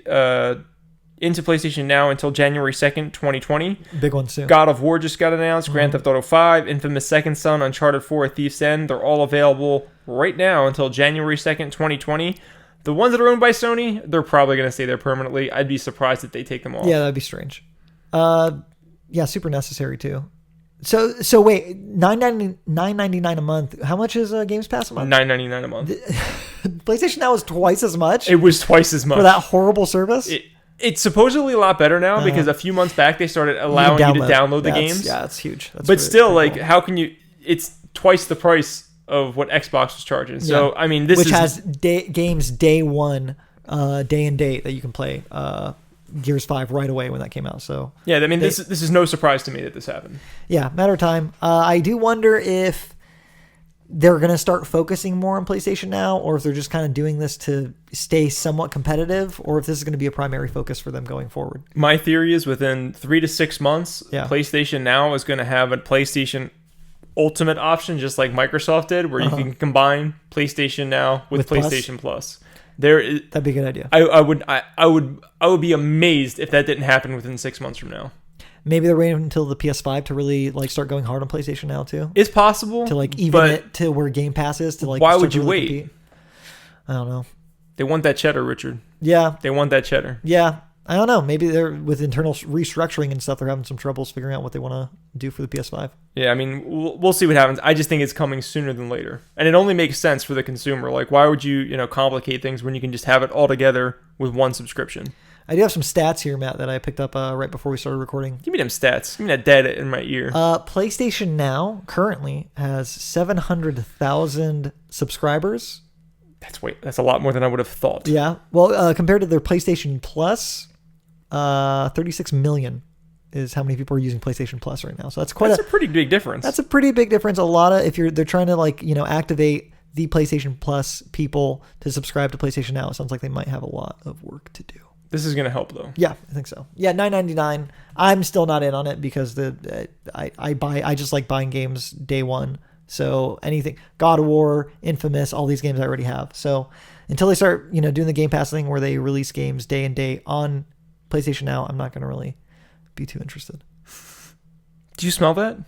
Speaker 2: PlayStation Now until January 2nd, 2020.
Speaker 1: Big one soon.
Speaker 2: God of War just got announced, Grand Theft Auto 5, Infamous Second Son, Uncharted 4, Thief's End. They're all available right now until January 2nd, 2020. The ones that are owned by Sony, they're probably going to stay there permanently. I'd be surprised if they take them off.
Speaker 1: Yeah, that'd be strange. Super necessary too. So wait, $9.99 a month. How much is Games Pass a month?
Speaker 2: $9.99 a month.
Speaker 1: PlayStation Now is twice as much.
Speaker 2: It was twice as much
Speaker 1: for that horrible service.
Speaker 2: It's supposedly a lot better now because a few months back they started allowing you to download the games.
Speaker 1: Yeah, that's huge. That's
Speaker 2: but still, like, how can you? It's twice the price of what Xbox was charging. So this
Speaker 1: has games day one, day and date that you can play. Gears 5 right away when that came out. So
Speaker 2: yeah, I mean, this is no surprise to me that this happened.
Speaker 1: Yeah, matter of time. I do wonder if they're going to start focusing more on PlayStation Now, or if they're just kind of doing this to stay somewhat competitive, or if this is going to be a primary focus for them going forward.
Speaker 2: My theory is within 3 to 6 months, PlayStation Now is going to have a PlayStation Ultimate option, just like Microsoft did, where you can combine PlayStation Now with PlayStation Plus.
Speaker 1: That'd be a good idea.
Speaker 2: I would be amazed if that didn't happen within 6 months from now.
Speaker 1: Maybe they're waiting until the PS5 to really like start going hard on PlayStation Now too.
Speaker 2: It's possible
Speaker 1: to like even it to where Game Pass is to like.
Speaker 2: Why would you wait?
Speaker 1: Compete. I don't know.
Speaker 2: They want that cheddar, Richard.
Speaker 1: Yeah,
Speaker 2: they want that cheddar.
Speaker 1: Yeah, I don't know. Maybe they're with internal restructuring and stuff. They're having some troubles figuring out what they want to do for the PS5.
Speaker 2: Yeah, I mean, we'll see what happens. I just think it's coming sooner than later, and it only makes sense for the consumer. Like, why would you complicate things when you can just have it all together with one subscription?
Speaker 1: I do have some stats here, Matt, that I picked up right before we started recording.
Speaker 2: Give me them stats. Give me that data in my ear.
Speaker 1: PlayStation Now currently has 700,000 subscribers.
Speaker 2: That's a lot more than I would have thought.
Speaker 1: Yeah. Well, compared to their PlayStation Plus, 36 million is how many people are using PlayStation Plus right now. So that's a
Speaker 2: pretty big difference.
Speaker 1: That's a pretty big difference. A lot of they're trying to activate the PlayStation Plus people to subscribe to PlayStation Now. It sounds like they might have a lot of work to do.
Speaker 2: This is going to help, though.
Speaker 1: Yeah, I think so. Yeah, $9.99. I'm still not in on it because I just like buying games day one. So anything, God of War, Infamous, all these games I already have. So until they start, doing the Game Pass thing where they release games day and day on PlayStation Now, I'm not going to really be too interested.
Speaker 2: Do you smell that?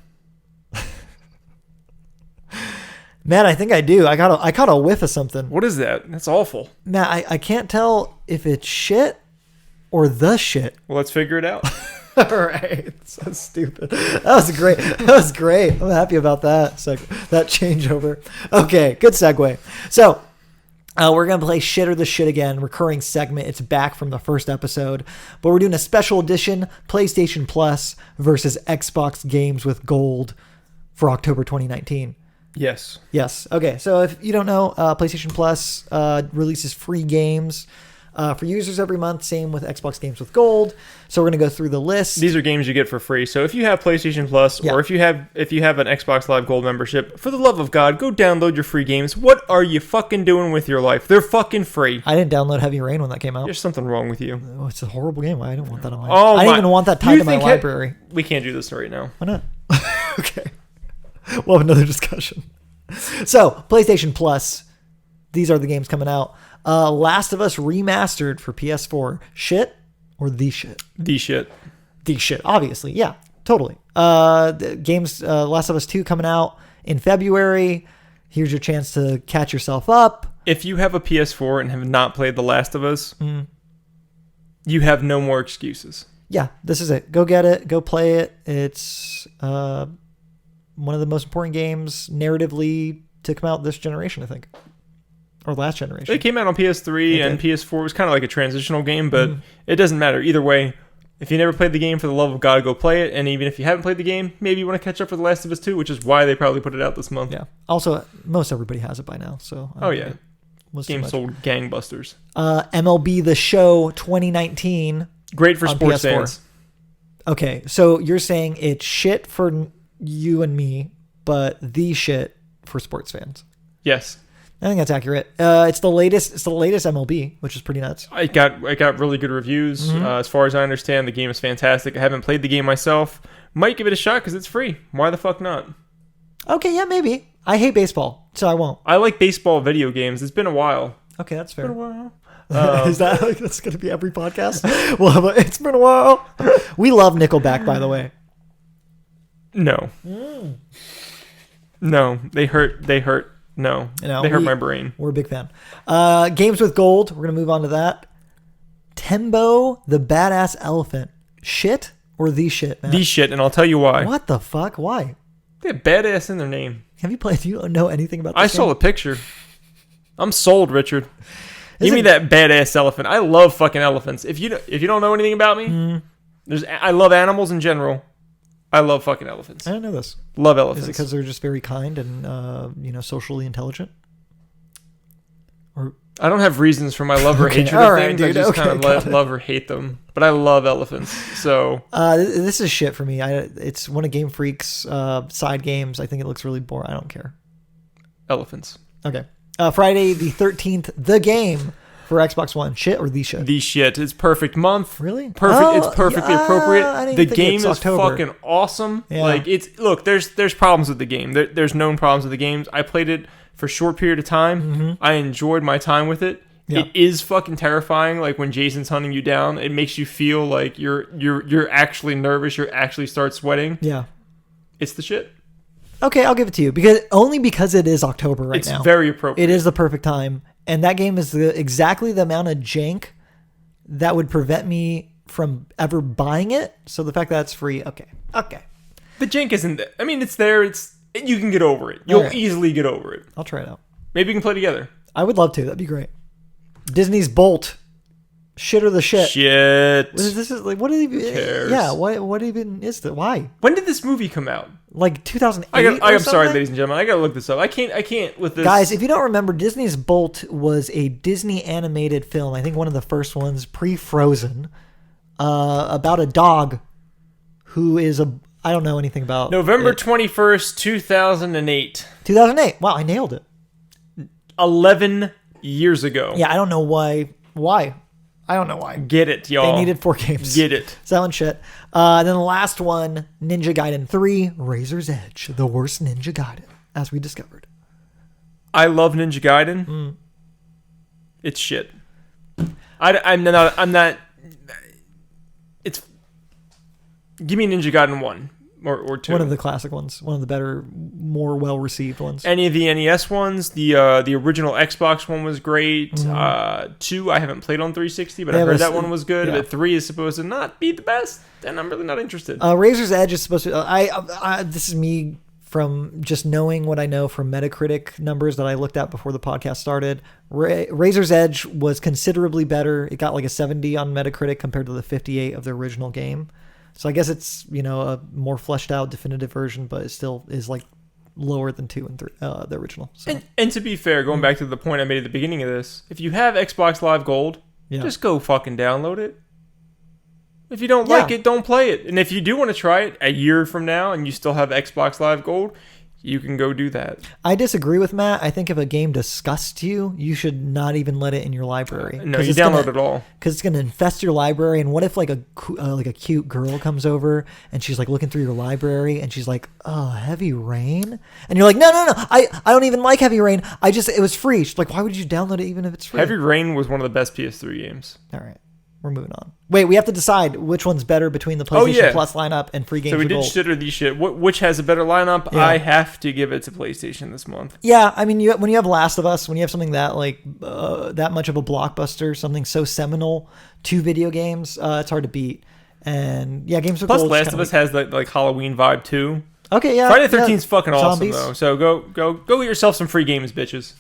Speaker 1: Man, I think I do. I caught a whiff of something.
Speaker 2: What is that? That's awful.
Speaker 1: Man, I can't tell if it's shit or the shit.
Speaker 2: Well, let's figure it out.
Speaker 1: All right. So stupid. That was great. I'm happy about that. So that changeover. Okay, good segue. So we're going to play Shit or the Shit again, recurring segment. It's back from the first episode, but we're doing a special edition PlayStation Plus versus Xbox games with gold for October 2019.
Speaker 2: Yes.
Speaker 1: Okay. So if you don't know, PlayStation Plus releases free games for users every month. Same with Xbox games with gold. So we're going to go through the list.
Speaker 2: These are games you get for free. So if you have PlayStation Plus or if you have an Xbox Live Gold membership, for the love of God, go download your free games. What are you fucking doing with your life? They're fucking free.
Speaker 1: I didn't download Heavy Rain when that came out.
Speaker 2: There's something wrong with you.
Speaker 1: Oh, it's a horrible game. I didn't want that on my. I didn't even want that tied to my library.
Speaker 2: We can't do this right now.
Speaker 1: Why not? Okay. We'll have another discussion. So, PlayStation Plus. These are the games coming out. Last of Us Remastered for PS4. Shit or the shit?
Speaker 2: The shit.
Speaker 1: The shit, obviously. Yeah, totally. Games, Last of Us 2 coming out in February. Here's your chance to catch yourself up.
Speaker 2: If you have a PS4 and have not played The Last of Us, you have no more excuses.
Speaker 1: Yeah, this is it. Go get it. Go play it. It's one of the most important games narratively to come out this generation, I think. Or last generation.
Speaker 2: It came out on PS3 and PS4. It was kind of like a transitional game, but it doesn't matter. Either way, if you never played the game, for the love of God, go play it. And even if you haven't played the game, maybe you want to catch up for The Last of Us 2, which is why they probably put it out this month.
Speaker 1: Yeah. Also, most everybody has it by now. So.
Speaker 2: Game sold gangbusters.
Speaker 1: MLB The Show 2019.
Speaker 2: Great for sports fans.
Speaker 1: Okay, so you're saying it's shit for you and me, but the shit for sports fans.
Speaker 2: Yes.
Speaker 1: I think that's accurate. It's the latest MLB, which is pretty nuts.
Speaker 2: It got really good reviews. As far as I understand, the game is fantastic. I haven't played the game myself. Might give it a shot because it's free. Why the fuck not? Okay,
Speaker 1: yeah, maybe. I hate baseball, so I won't.
Speaker 2: I like baseball video games. It's been a while.
Speaker 1: Okay, that's fair.
Speaker 2: It's been a while.
Speaker 1: Is that that's going to be every podcast? Well, it's been a while. We love Nickelback, by the way.
Speaker 2: No. No, they hurt. No, they hurt my brain.
Speaker 1: We're a big fan. Games with gold. We're going to move on to that. Tembo the Badass Elephant. Shit or the shit, man?
Speaker 2: The shit, and I'll tell you why.
Speaker 1: What the fuck? Why?
Speaker 2: They have badass in their name.
Speaker 1: Have you played? Do you know anything about this
Speaker 2: I saw the picture. I'm sold, Richard. Give me that badass elephant. I love fucking elephants. If you don't know anything about me, I love animals in general. I love fucking elephants.
Speaker 1: I didn't know this.
Speaker 2: Love elephants.
Speaker 1: Is it because they're just very kind and socially intelligent? Or
Speaker 2: I don't have reasons for my love or hatred of things. I just kind of love or hate them. But I love elephants. So
Speaker 1: this is shit for me. It's one of Game Freak's side games. I think it looks really boring. I don't care.
Speaker 2: Elephants.
Speaker 1: Okay. Friday the 13th, the game for Xbox One. Shit or the shit?
Speaker 2: The shit. It's perfect month.
Speaker 1: Really?
Speaker 2: Perfect. It's perfectly appropriate. The game is
Speaker 1: October.
Speaker 2: fucking awesome.
Speaker 1: Yeah.
Speaker 2: Like there's problems with the game. There's known problems with the games. I played it for a short period of time.
Speaker 1: Mm-hmm.
Speaker 2: I enjoyed my time with it. Yeah. It is fucking terrifying. Like when Jason's hunting you down, it makes you feel like you're actually nervous. You actually start sweating.
Speaker 1: Yeah.
Speaker 2: It's the shit.
Speaker 1: Okay, I'll give it to you because it is October now.
Speaker 2: It's very appropriate.
Speaker 1: It is the perfect time, and that game is exactly the amount of jank that would prevent me from ever buying it. So the fact that it's free, okay.
Speaker 2: The jank isn't. I mean, it's there. You can get over it. You'll easily get over it.
Speaker 1: I'll try it out.
Speaker 2: Maybe we can play together.
Speaker 1: I would love to. That'd be great. Disney's Bolt. Shit or the shit.
Speaker 2: Shit.
Speaker 1: This is like, what even?
Speaker 2: Cares?
Speaker 1: Yeah. What even is that? Why?
Speaker 2: When did this movie come out?
Speaker 1: Like 2008.
Speaker 2: I'm sorry, ladies and gentlemen. I gotta look this up. I can't with this.
Speaker 1: Guys, if you don't remember, Disney's Bolt was a Disney animated film. I think one of the first ones, pre-Frozen, about a dog who is I don't know anything about.
Speaker 2: November 21st, 2008.
Speaker 1: 2008. Wow, I nailed it.
Speaker 2: 11 years ago.
Speaker 1: Yeah, I don't know why. I don't know why.
Speaker 2: Get it, y'all.
Speaker 1: They needed 4 games.
Speaker 2: Get it.
Speaker 1: Selling shit. Then the last one, Ninja Gaiden 3, Razor's Edge, the worst Ninja Gaiden, as we discovered.
Speaker 2: I love Ninja Gaiden. It's shit. I'm not. It's. Give me Ninja Gaiden 1 or 2.
Speaker 1: One of the classic ones. One of the better, more well-received ones.
Speaker 2: Any of the NES ones. The original Xbox one was great. 2 I haven't played on 360, but I heard that one was good. Yeah. But 3 is supposed to not be the best, and I'm really not interested.
Speaker 1: Razor's Edge is supposed to... this is me from just knowing what I know from Metacritic numbers that I looked at before the podcast started. Razor's Edge was considerably better. It got like a 70 on Metacritic compared to the 58 of the original game. So I guess it's, a more fleshed out definitive version, but it still is like lower than 2 and 3, the original. So.
Speaker 2: And to be fair, going back to the point I made at the beginning of this, if you have Xbox Live Gold, just go fucking download it. If you don't like it, don't play it. And if you do want to try it a year from now and you still have Xbox Live Gold, you can go do that.
Speaker 1: I disagree with Matt. I think if a game disgusts you, you should not even let it in your library.
Speaker 2: No, you download it all.
Speaker 1: Because it's going to infest your library. And what if like a cute girl comes over and she's like looking through your library and she's like, oh, Heavy Rain? And you're like, no. I don't even like Heavy Rain. It was free. She's like, why would you download it even if it's free?
Speaker 2: Heavy Rain was one of the best PS3 games.
Speaker 1: All right. We're moving on. Wait, we have to decide which one's better between the PlayStation Plus lineup and free games.
Speaker 2: So we did shit or the shit. Which has a better lineup? Yeah. I have to give it to PlayStation this month.
Speaker 1: Yeah, I mean, when you have Last of Us, when you have something that that much of a blockbuster, something so seminal to video games, it's hard to beat. And yeah, games are
Speaker 2: Plus, Last of Us has like Halloween vibe too.
Speaker 1: Okay, yeah.
Speaker 2: Friday the 13th is fucking
Speaker 1: Zombies.
Speaker 2: awesome though. So go get yourself some free games, bitches.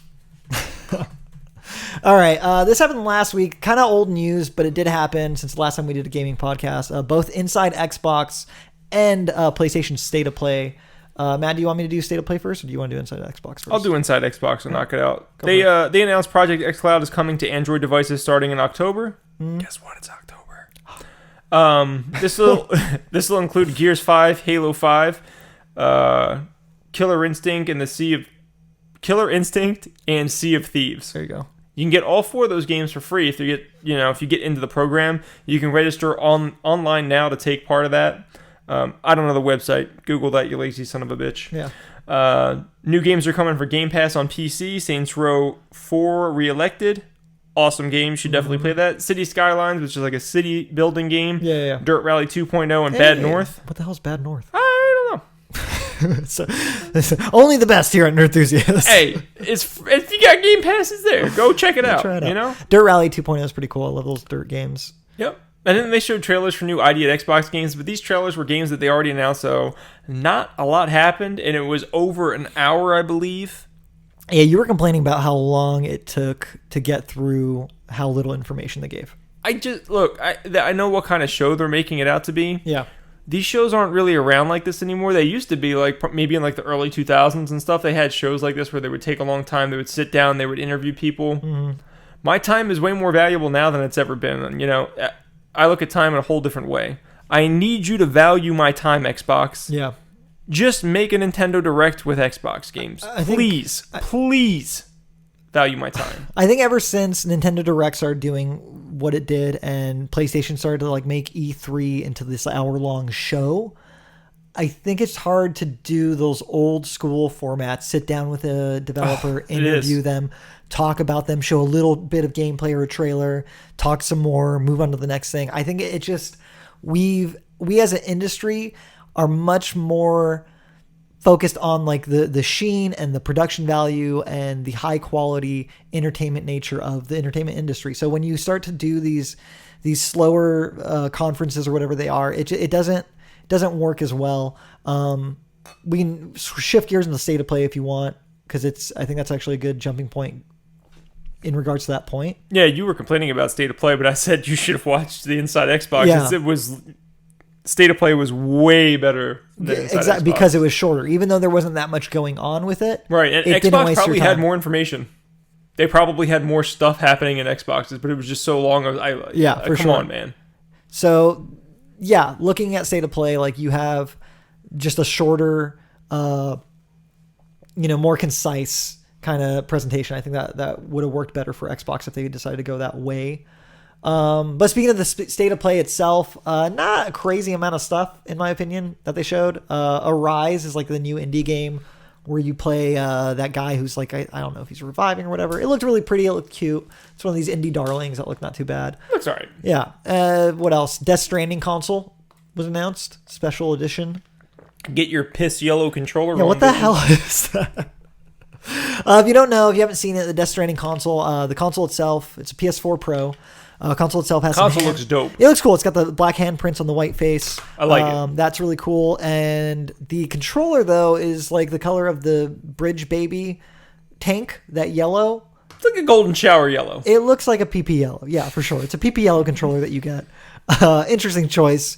Speaker 1: All right, this happened last week. Kind of old news, but it did happen since the last time we did a gaming podcast. Both Inside Xbox and PlayStation State of Play. Matt, do you want me to do State of Play first, or do you want to do Inside Xbox first?
Speaker 2: I'll do Inside Xbox and knock it out. They announced Project xCloud is coming to Android devices starting in October. Guess what? It's October. This will include Gears 5, Halo 5, Killer Instinct, and Sea of Thieves.
Speaker 1: There you go.
Speaker 2: You can get all 4 of those games for free if you get into the program. You can register online now to take part of that. I don't know the website. Google that, you lazy son of a bitch.
Speaker 1: Yeah.
Speaker 2: New games are coming for Game Pass on PC. Saints Row 4 Reelected. Awesome game. You should definitely play that. City Skylines, which is like a city building game.
Speaker 1: Yeah.
Speaker 2: Dirt Rally 2.0 and Bad North.
Speaker 1: What the hell's Bad North?
Speaker 2: I don't know.
Speaker 1: So, only the best here at Nerdthusiast.
Speaker 2: Hey, if you got Game Pass, it's there. Go check it out.
Speaker 1: Try it out.
Speaker 2: You know,
Speaker 1: Dirt Rally 2.0 is pretty cool. I love those dirt games.
Speaker 2: Yep. And then they showed trailers for new ID at Xbox games, but these trailers were games that they already announced, so not a lot happened, and it was over an hour, I believe.
Speaker 1: Yeah, you were complaining about how long it took to get through how little information they gave.
Speaker 2: I know what kind of show they're making it out to be.
Speaker 1: Yeah.
Speaker 2: These shows aren't really around like this anymore. They used to be like maybe in like the early 2000s and stuff. They had shows like this where they would take a long time. They would sit down. They would interview people. Mm-hmm. My time is way more valuable now than it's ever been. And, I look at time in a whole different way. I need you to value my time, Xbox.
Speaker 1: Yeah.
Speaker 2: Just make a Nintendo Direct with Xbox games. Please value my time.
Speaker 1: I think ever since Nintendo Direct started doing what it did and PlayStation started to make E3 into this hour-long show, I think it's hard to do those old school formats, sit down with a developer, interview them, talk about them, show a little bit of gameplay or a trailer, talk some more, move on to the next thing. I think it just, we as an industry are much more focused on the sheen and the production value and the high quality entertainment nature of the entertainment industry. So when you start to do these slower conferences or whatever they are, it doesn't work as well. We can shift gears into state of play if you want, because I think that's actually a good jumping point in regards to that point.
Speaker 2: Yeah, you were complaining about state of play, but I said you should have watched the Inside Xbox.
Speaker 1: Yeah.
Speaker 2: State of play was way better than Inside Xbox.
Speaker 1: Because it was shorter, even though there wasn't that much going on with it.
Speaker 2: Right, and Xbox probably had more information. They probably had more stuff happening in Xboxes, but it was just so long. Come on, man.
Speaker 1: So, yeah, looking at state of play, you have just a shorter, more concise kind of presentation. I think that would have worked better for Xbox if they decided to go that way. But speaking of the state of play itself, not a crazy amount of stuff, in my opinion, that they showed. Arise is the new indie game where you play that guy who's I don't know if he's reviving or whatever. It looked really pretty. It looked cute. It's one of these indie darlings that look not too bad.
Speaker 2: Looks all right.
Speaker 1: Yeah. What else? Death Stranding console was announced. Special edition.
Speaker 2: Get your piss yellow controller.
Speaker 1: Yeah, what the hell is that? If you don't know, if you haven't seen it, the Death Stranding console, the console itself, it's a PS4 Pro. Console itself has
Speaker 2: looks dope.
Speaker 1: It looks cool. It's got the black handprints on the white face.
Speaker 2: I like it.
Speaker 1: That's really cool. And the controller, though, is the color of the Bridge Baby tank, that yellow.
Speaker 2: It's like a golden shower yellow.
Speaker 1: It looks like a PP yellow. Yeah, for sure. It's a PP yellow controller that you get. Interesting choice.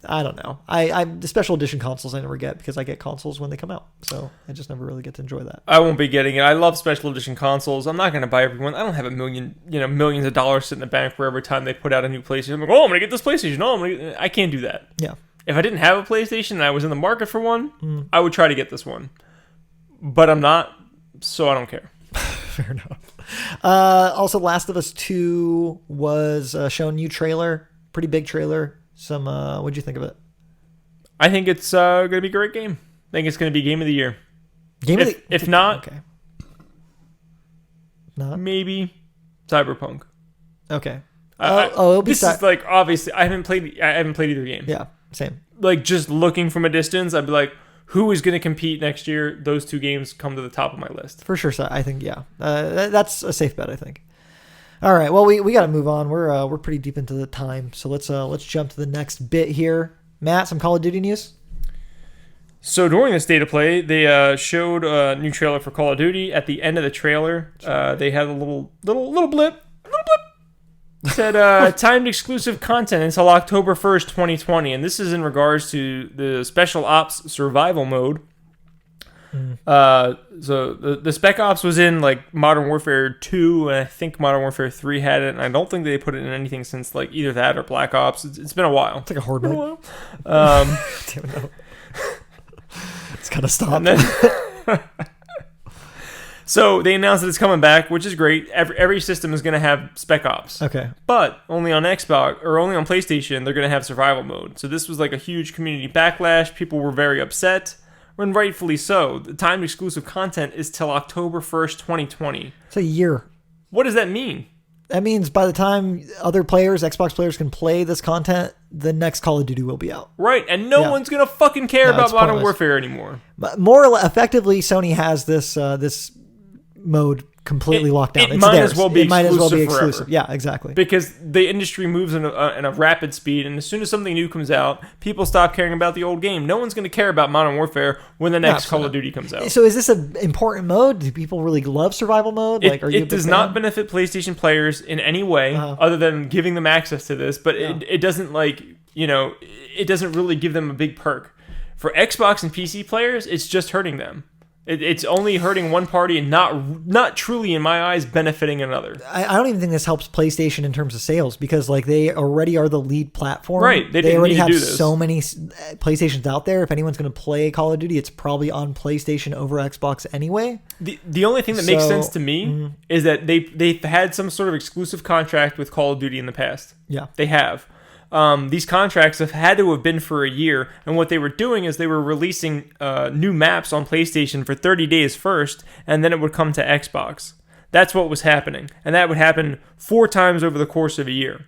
Speaker 1: I don't know. The special edition consoles I never get because I get consoles when they come out. So I just never really get to enjoy that.
Speaker 2: I won't be getting it. I love special edition consoles. I'm not going to buy everyone. I don't have millions of dollars sitting in the bank for every time they put out a new PlayStation. I'm I'm going to get this PlayStation. I can't do that.
Speaker 1: Yeah.
Speaker 2: If I didn't have a PlayStation and I was in the market for one, I would try to get this one. But I'm not, so I don't care.
Speaker 1: Fair enough. Also, Last of Us 2 was shown new trailer. Pretty big trailer. What'd you think of it?
Speaker 2: I think it's going to be a great game. I think it's going to be game of the year. If not,
Speaker 1: okay.
Speaker 2: Maybe Cyberpunk.
Speaker 1: Okay.
Speaker 2: It'll be. This is obviously I haven't played either game.
Speaker 1: Yeah, same.
Speaker 2: Just looking from a distance, I'd be like, who is going to compete next year? Those two games come to the top of my list
Speaker 1: for sure. So I think that's a safe bet. I think. All right. Well, we got to move on. We're pretty deep into the time, so let's jump to the next bit here. Matt, some Call of Duty news.
Speaker 2: So during the state of play, they showed a new trailer for Call of Duty. At the end of the trailer, they had a little blip. It said timed exclusive content until October 1st, 2020, and this is in regards to the Special Ops Survival Mode. So the Spec Ops was in Modern Warfare 2, and I think Modern Warfare 3 had it, and I don't think they put it in anything since either that or Black Ops. It's been a while.
Speaker 1: It's like a horde mode.
Speaker 2: Damn
Speaker 1: it. It's gotta stop.
Speaker 2: So they announced that it's coming back, which is great. Every system is going to have Spec Ops.
Speaker 1: Okay.
Speaker 2: But only on Xbox or only on PlayStation, they're going to have survival mode. So this was a huge community backlash. People were very upset. And rightfully so. The timed exclusive content is till October 1st, 2020.
Speaker 1: It's a year.
Speaker 2: What does that mean?
Speaker 1: That means by the time other players, Xbox players, can play this content, the next Call of Duty will be out.
Speaker 2: Right, and no one's going to fucking care about Modern Warfare anymore.
Speaker 1: But more effectively, Sony has this mode completely locked down.
Speaker 2: It might as well be exclusive
Speaker 1: forever. Yeah, exactly.
Speaker 2: Because the industry moves in a rapid speed, and as soon as something new comes out, people stop caring about the old game. No one's going to care about Modern Warfare when the next Call of Duty comes out.
Speaker 1: So is this an important mode? Do people really love survival mode?
Speaker 2: It does not benefit PlayStation players in any way other than giving them access to this, but it doesn't it doesn't really give them a big perk. For Xbox and PC players, it's just hurting them. It's only hurting one party and not truly, in my eyes, benefiting another.
Speaker 1: I don't even think this helps PlayStation in terms of sales because like they already are the lead platform.
Speaker 2: Right. They
Speaker 1: already
Speaker 2: have
Speaker 1: so many PlayStations out there. If anyone's going to play Call of Duty, it's probably on PlayStation over Xbox anyway.
Speaker 2: The only thing that makes sense to me is that they've had some sort of exclusive contract with Call of Duty in the past.
Speaker 1: Yeah.
Speaker 2: They have. These contracts have had to have been for a year, and what they were doing is they were releasing new maps on PlayStation for 30 days first, and then it would come to Xbox. That's what was happening, and that would happen 4 times over the course of a year.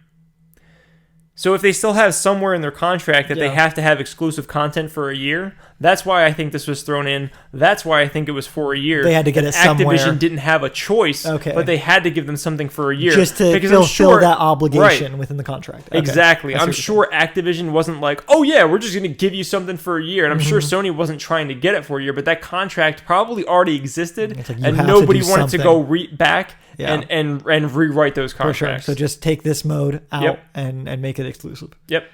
Speaker 2: So if they still have somewhere in their contract that they have to have exclusive content for a year, that's why I think this was thrown in. That's why I think it was for a year.
Speaker 1: They had to get it somewhere.
Speaker 2: Activision didn't have a choice, but they had to give them something for a year.
Speaker 1: Just to fulfill that obligation within the contract. Okay.
Speaker 2: Exactly. I'm sure Activision wasn't like, oh yeah, we're just going to give you something for a year. And I'm sure Sony wasn't trying to get it for a year, but that contract probably already existed, like and nobody wanted to go back and rewrite those contracts. For sure.
Speaker 1: So just take this mode out and make it exclusive.
Speaker 2: Yep.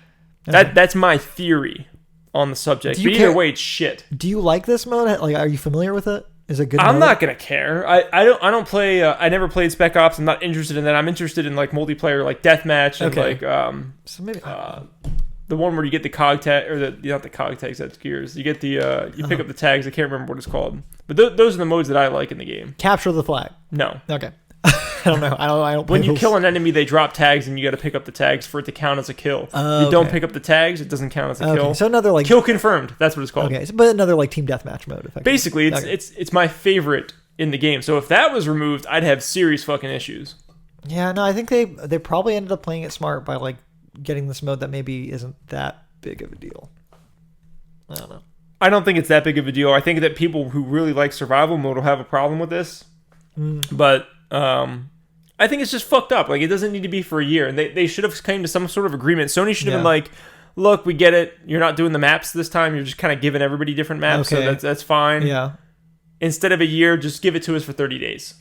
Speaker 2: Okay. That's my theory on the subject. But either way, it's shit.
Speaker 1: Do you like this mode? Like, are you familiar with it? Is it good?
Speaker 2: I'm not gonna care. I don't play. I never played Spec Ops. I'm not interested in that. I'm interested in like multiplayer, like deathmatch, and like
Speaker 1: so maybe
Speaker 2: the one where you get the cog tag or not the cog tags. That's Gears. You get the you pick up the tags. I can't remember what it's called. But those are the modes that I like in the game.
Speaker 1: Capture the flag.
Speaker 2: No.
Speaker 1: Okay. I don't know. I don't.
Speaker 2: When you kill an enemy, they drop tags, and you got to pick up the tags for it to count as a kill. If you don't pick up the tags, it doesn't count as a kill.
Speaker 1: So another like
Speaker 2: kill confirmed. That's what it's called.
Speaker 1: Okay, but another like team deathmatch mode.
Speaker 2: Basically, it's my favorite in the game. So if that was removed, I'd have serious fucking issues.
Speaker 1: Yeah, no, I think they probably ended up playing it smart by like getting this mode that maybe isn't that big of a deal. I don't know.
Speaker 2: I don't think it's that big of a deal. I think that people who really like survival mode will have a problem with this. But I think it's just fucked up. Like, it doesn't need to be for a year. And they should have came to some sort of agreement. Sony should have been like, look, we get it. You're not doing the maps this time. You're just kind of giving everybody different maps. So that's fine.
Speaker 1: Yeah.
Speaker 2: Instead of a year, just give it to us for 30 days.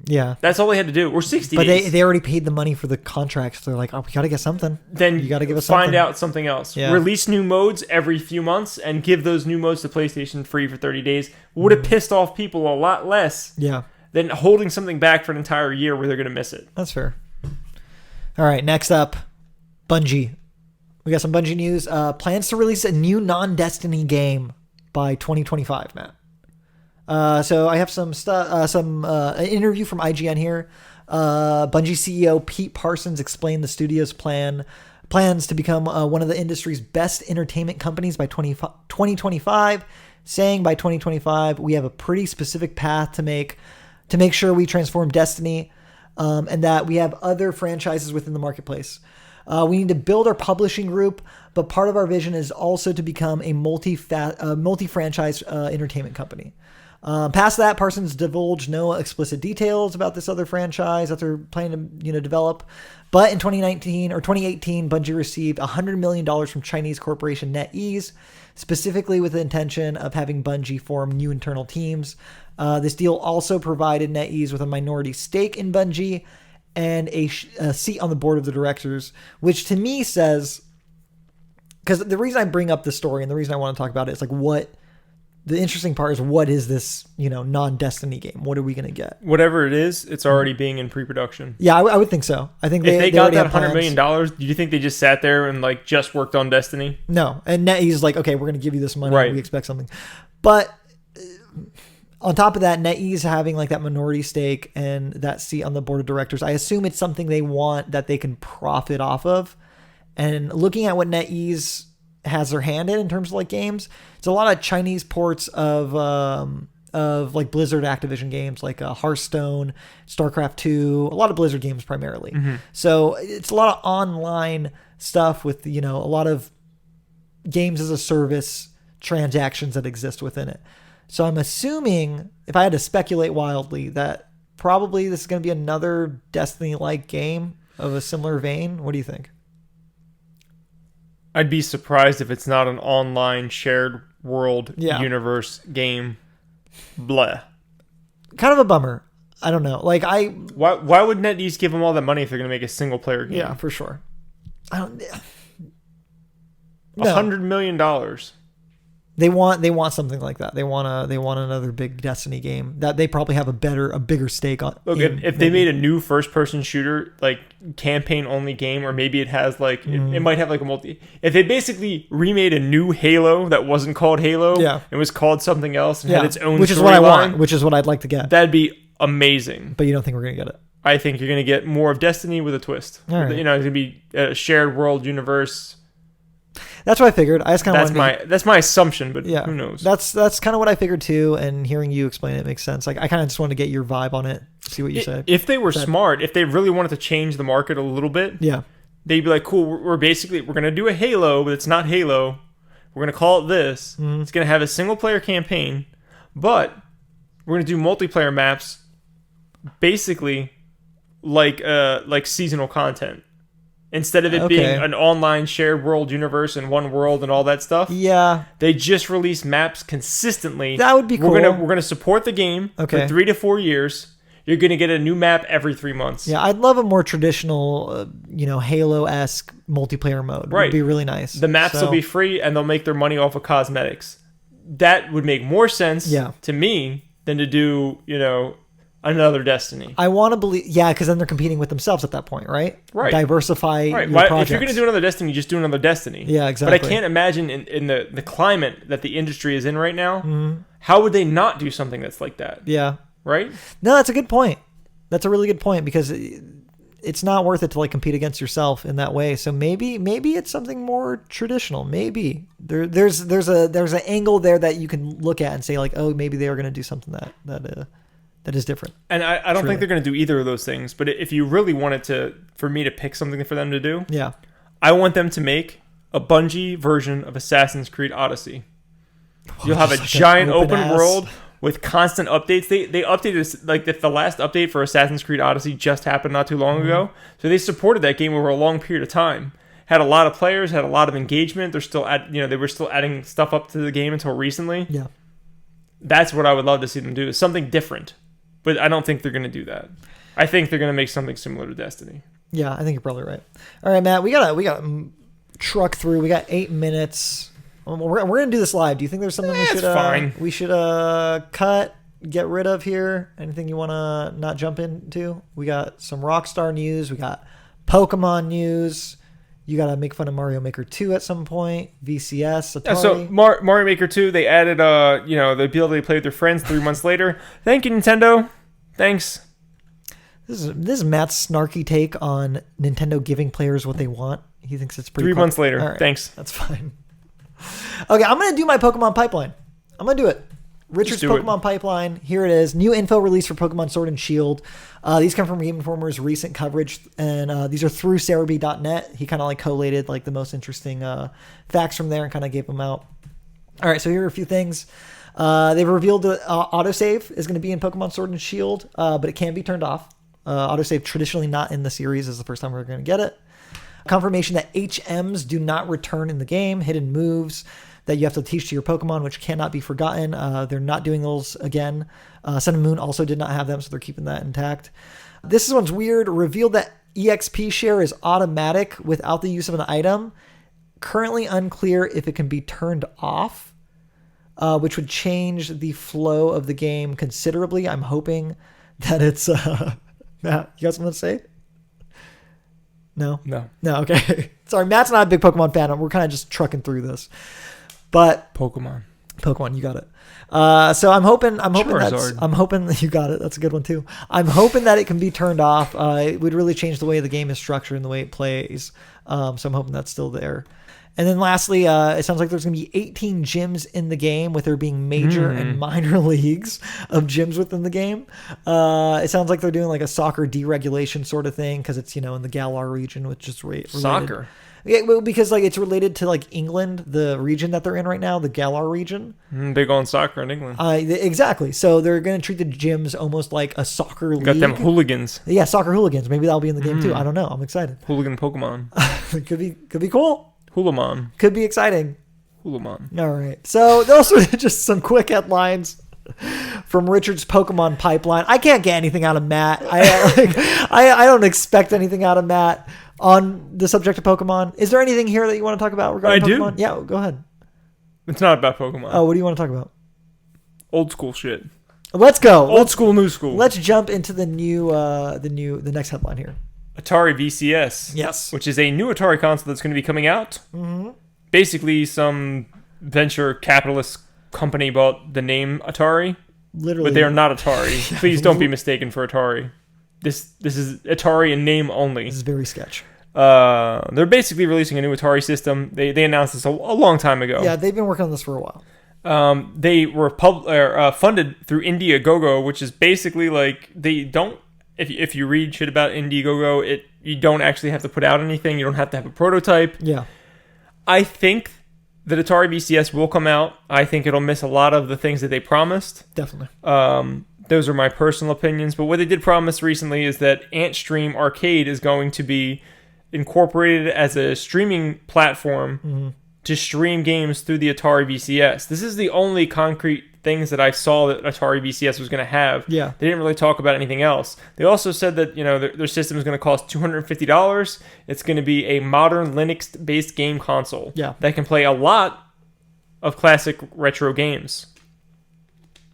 Speaker 1: Yeah.
Speaker 2: That's all they had to do. Or 60
Speaker 1: days. But they already paid the money for the contracts. So they're like, oh, we got to get something.
Speaker 2: Then
Speaker 1: you got to give us something.
Speaker 2: Find out something else. Yeah. Release new modes every few months and give those new modes to PlayStation free for 30 days. Would have pissed off people a lot less.
Speaker 1: Yeah.
Speaker 2: Than holding something back for an entire year where they're going to miss it.
Speaker 1: That's fair. All right, next up, Bungie. We got some Bungie news. Plans to release a new non-Destiny game by 2025, Matt. So I have some an interview from IGN here. Bungie CEO Pete Parsons explained the studio's plans to become one of the industry's best entertainment companies by 2025, saying by 2025 we have a pretty specific path to make sure we transform Destiny, and that we have other franchises within the marketplace. We need to build our publishing group, but part of our vision is also to become a multi-franchise entertainment company. Past that, Parsons divulged no explicit details about this other franchise that they're planning to develop. But in 2018, Bungie received $100 million from Chinese corporation NetEase, specifically with the intention of having Bungie form new internal teams. This deal also provided NetEase with a minority stake in Bungie and a seat on the board of the directors, which to me says, because the reason I bring up this story and the reason I want to talk about it is like the interesting part is what is this, non-Destiny game? What are we going to get?
Speaker 2: Whatever it is, it's already being in pre-production.
Speaker 1: Yeah, I would think so. I think
Speaker 2: if they got that $100 million, do you think they just sat there and like just worked on Destiny?
Speaker 1: No, and NetEase is like, okay, we're going to give you this money. Right. We expect something. But on top of that, NetEase having like that minority stake and that seat on the board of directors, I assume it's something they want that they can profit off of. And looking at what NetEase has their hand in terms of like games, it's a lot of Chinese ports of like Blizzard Activision games like Hearthstone, StarCraft 2, a lot of Blizzard games primarily. So it's a lot of online stuff with a lot of games as a service transactions that exist within it. So I'm assuming, if I had to speculate wildly, that probably this is going to be another Destiny-like game of a similar vein. What do you think?
Speaker 2: I'd be surprised if it's not an online shared world universe game. Blah.
Speaker 1: Kind of a bummer. I don't know. Like
Speaker 2: why would NetEase give them all that money if they're going to make a single player game?
Speaker 1: Yeah, for sure. $100
Speaker 2: million.
Speaker 1: They want something like that. They want another big Destiny game that they probably have a bigger stake on.
Speaker 2: Look, if they made a new first person shooter, like campaign only game, or maybe it has like it might have like a multi. If they basically remade a new Halo that wasn't called Halo, and was called something else and had its own,
Speaker 1: which is what I want, which is what I'd like to get.
Speaker 2: That'd be amazing.
Speaker 1: But you don't think we're gonna get it?
Speaker 2: I think you're gonna get more of Destiny with a twist.
Speaker 1: All right.
Speaker 2: You know, it's gonna be a shared world universe.
Speaker 1: That's what I figured. I just kind of
Speaker 2: that's my assumption, but who knows?
Speaker 1: That's kind of what I figured too. And hearing you explain it makes sense. Like I kind of just want to get your vibe on it, see what you say.
Speaker 2: If they were smart, if they really wanted to change the market a little bit, they'd be like, cool. We're gonna do a Halo, but it's not Halo. We're gonna call it this. It's gonna have a single player campaign, but we're gonna do multiplayer maps, basically like seasonal content. Instead of it being an online shared world universe and one world and all that stuff, they just release maps consistently.
Speaker 1: That would be cool.
Speaker 2: We're gonna support the game for 3 to 4 years. You're gonna get a new map every 3 months.
Speaker 1: Yeah, I'd love a more traditional, Halo-esque multiplayer mode.
Speaker 2: Right,
Speaker 1: would be really nice.
Speaker 2: The maps will be free, and they'll make their money off of cosmetics. That would make more sense to me than to do, another Destiny.
Speaker 1: I want to believe, because then they're competing with themselves at that point, right?
Speaker 2: Right.
Speaker 1: Diversify your
Speaker 2: projects.
Speaker 1: projects.
Speaker 2: If you're going to do another Destiny, just do another Destiny.
Speaker 1: Yeah, exactly.
Speaker 2: But I can't imagine in the climate that the industry is in right now, how would they not do something that's like that?
Speaker 1: Yeah.
Speaker 2: Right?
Speaker 1: No, that's a good point. That's a really good point, because it's not worth it to compete against yourself in that way. So maybe it's something more traditional. Maybe there's an angle there that you can look at and say maybe they are going to do something that is different.
Speaker 2: And I don't think they're going to do either of those things. But if you really wanted for me to pick something for them to do, I want them to make a Bungie version of Assassin's Creed Odyssey. You'll have a giant open world with constant updates. They updated this, the last update for Assassin's Creed Odyssey just happened not too long ago. So they supported that game over a long period of time. Had a lot of players, had a lot of engagement. They're still they were still adding stuff up to the game until recently.
Speaker 1: Yeah.
Speaker 2: That's what I would love to see them do, is something different. But I don't think they're going to do that. I think they're going to make something similar to Destiny.
Speaker 1: Yeah, I think you're probably right. All right, Matt, we got truck through. We got 8 minutes. We're going to do this live. Do you think there's something we should cut, get rid of here? Anything you want to not jump into? We got some Rockstar news. We got Pokemon news. You got to make fun of Mario Maker 2 at some point. VCS, Atari.
Speaker 2: Yeah, so Mario Maker 2, they added, the ability to play with their friends 3 months later. Thank you, Nintendo. Thanks.
Speaker 1: This is Matt's snarky take on Nintendo giving players what they want. He thinks it's pretty
Speaker 2: 3 months later.
Speaker 1: All right,
Speaker 2: thanks.
Speaker 1: That's fine. Okay, I'm going to do my Pokemon pipeline. I'm going to do it. Richard's Pokemon Pipeline. Here it is. New info released for Pokemon Sword and Shield. These come from Game Informer's recent coverage, and these are through Cerebi.net. He kind of collated the most interesting facts from there and kind of gave them out. All right, so here are a few things. They've revealed that autosave is going to be in Pokemon Sword and Shield, but it can be turned off. Autosave traditionally not in the series. This is the first time we're going to get it. Confirmation that HMs do not return in the game. Hidden moves that you have to teach to your Pokemon, which cannot be forgotten. They're not doing those again. Sun and Moon also did not have them, so they're keeping that intact. This one's weird. Revealed that EXP share is automatic without the use of an item. Currently unclear if it can be turned off, which would change the flow of the game considerably. I'm hoping that it's... Matt, you got something to say? No?
Speaker 2: No,
Speaker 1: okay. Sorry, Matt's not a big Pokemon fan. We're kind of just trucking through this. But
Speaker 2: Pokemon,
Speaker 1: you got it. So I'm hoping you got it. That's a good one too. I'm hoping that it can be turned off. It would really change the way the game is structured and the way it plays. So I'm hoping that's still there. And then lastly, it sounds like there's going to be 18 gyms in the game, with there being major and minor leagues of gyms within the game. It sounds like they're doing a soccer deregulation sort of thing, because it's, in the Galar region, which is related.
Speaker 2: Soccer?
Speaker 1: Yeah, well, because it's related to England, the region that they're in right now, the Galar region.
Speaker 2: Big on soccer in England.
Speaker 1: Exactly. So they're going to treat the gyms almost like a soccer league.
Speaker 2: Got them hooligans.
Speaker 1: Yeah, soccer hooligans. Maybe that'll be in the game too. I don't know. I'm excited.
Speaker 2: Hooligan Pokemon.
Speaker 1: It could be cool.
Speaker 2: Hulamon.
Speaker 1: Could be exciting.
Speaker 2: Hulamon.
Speaker 1: All right. So those are just some quick headlines from Richard's Pokemon Pipeline. I can't get anything out of Matt. I don't expect anything out of Matt on the subject of Pokemon. Is there anything here that you want to talk about regarding Pokemon?
Speaker 2: Do.
Speaker 1: Yeah, go ahead.
Speaker 2: It's not about Pokemon.
Speaker 1: Oh, what do you want to talk about?
Speaker 2: Old school shit.
Speaker 1: Let's go.
Speaker 2: Old school, new school.
Speaker 1: Let's jump into the next headline here.
Speaker 2: Atari VCS.
Speaker 1: Yes.
Speaker 2: Which is a new Atari console that's going to be coming out.
Speaker 1: Mm-hmm.
Speaker 2: Basically, some venture capitalist company bought the name Atari.
Speaker 1: Literally.
Speaker 2: But they are not Atari. Please don't be mistaken for Atari. This is Atari in name only.
Speaker 1: This is very sketch.
Speaker 2: They're basically releasing a new Atari system. They announced this a long time ago.
Speaker 1: Yeah, they've been working on this for a while.
Speaker 2: They were funded through Indiegogo, which is basically like they don't. If you read shit about Indiegogo, you don't actually have to put out anything. You don't have to have a prototype.
Speaker 1: Yeah.
Speaker 2: I think that Atari VCS will come out. I think it'll miss a lot of the things that they promised.
Speaker 1: Definitely.
Speaker 2: Those are my personal opinions. But what they did promise recently is that AntStream Arcade is going to be incorporated as a streaming platform to stream games through the Atari VCS. This is the only concrete things that I saw that Atari VCS was going to have.
Speaker 1: Yeah.
Speaker 2: They didn't really talk about anything else. They also said that, their system is going to cost $250. It's going to be a modern Linux-based game console that can play a lot of classic retro games.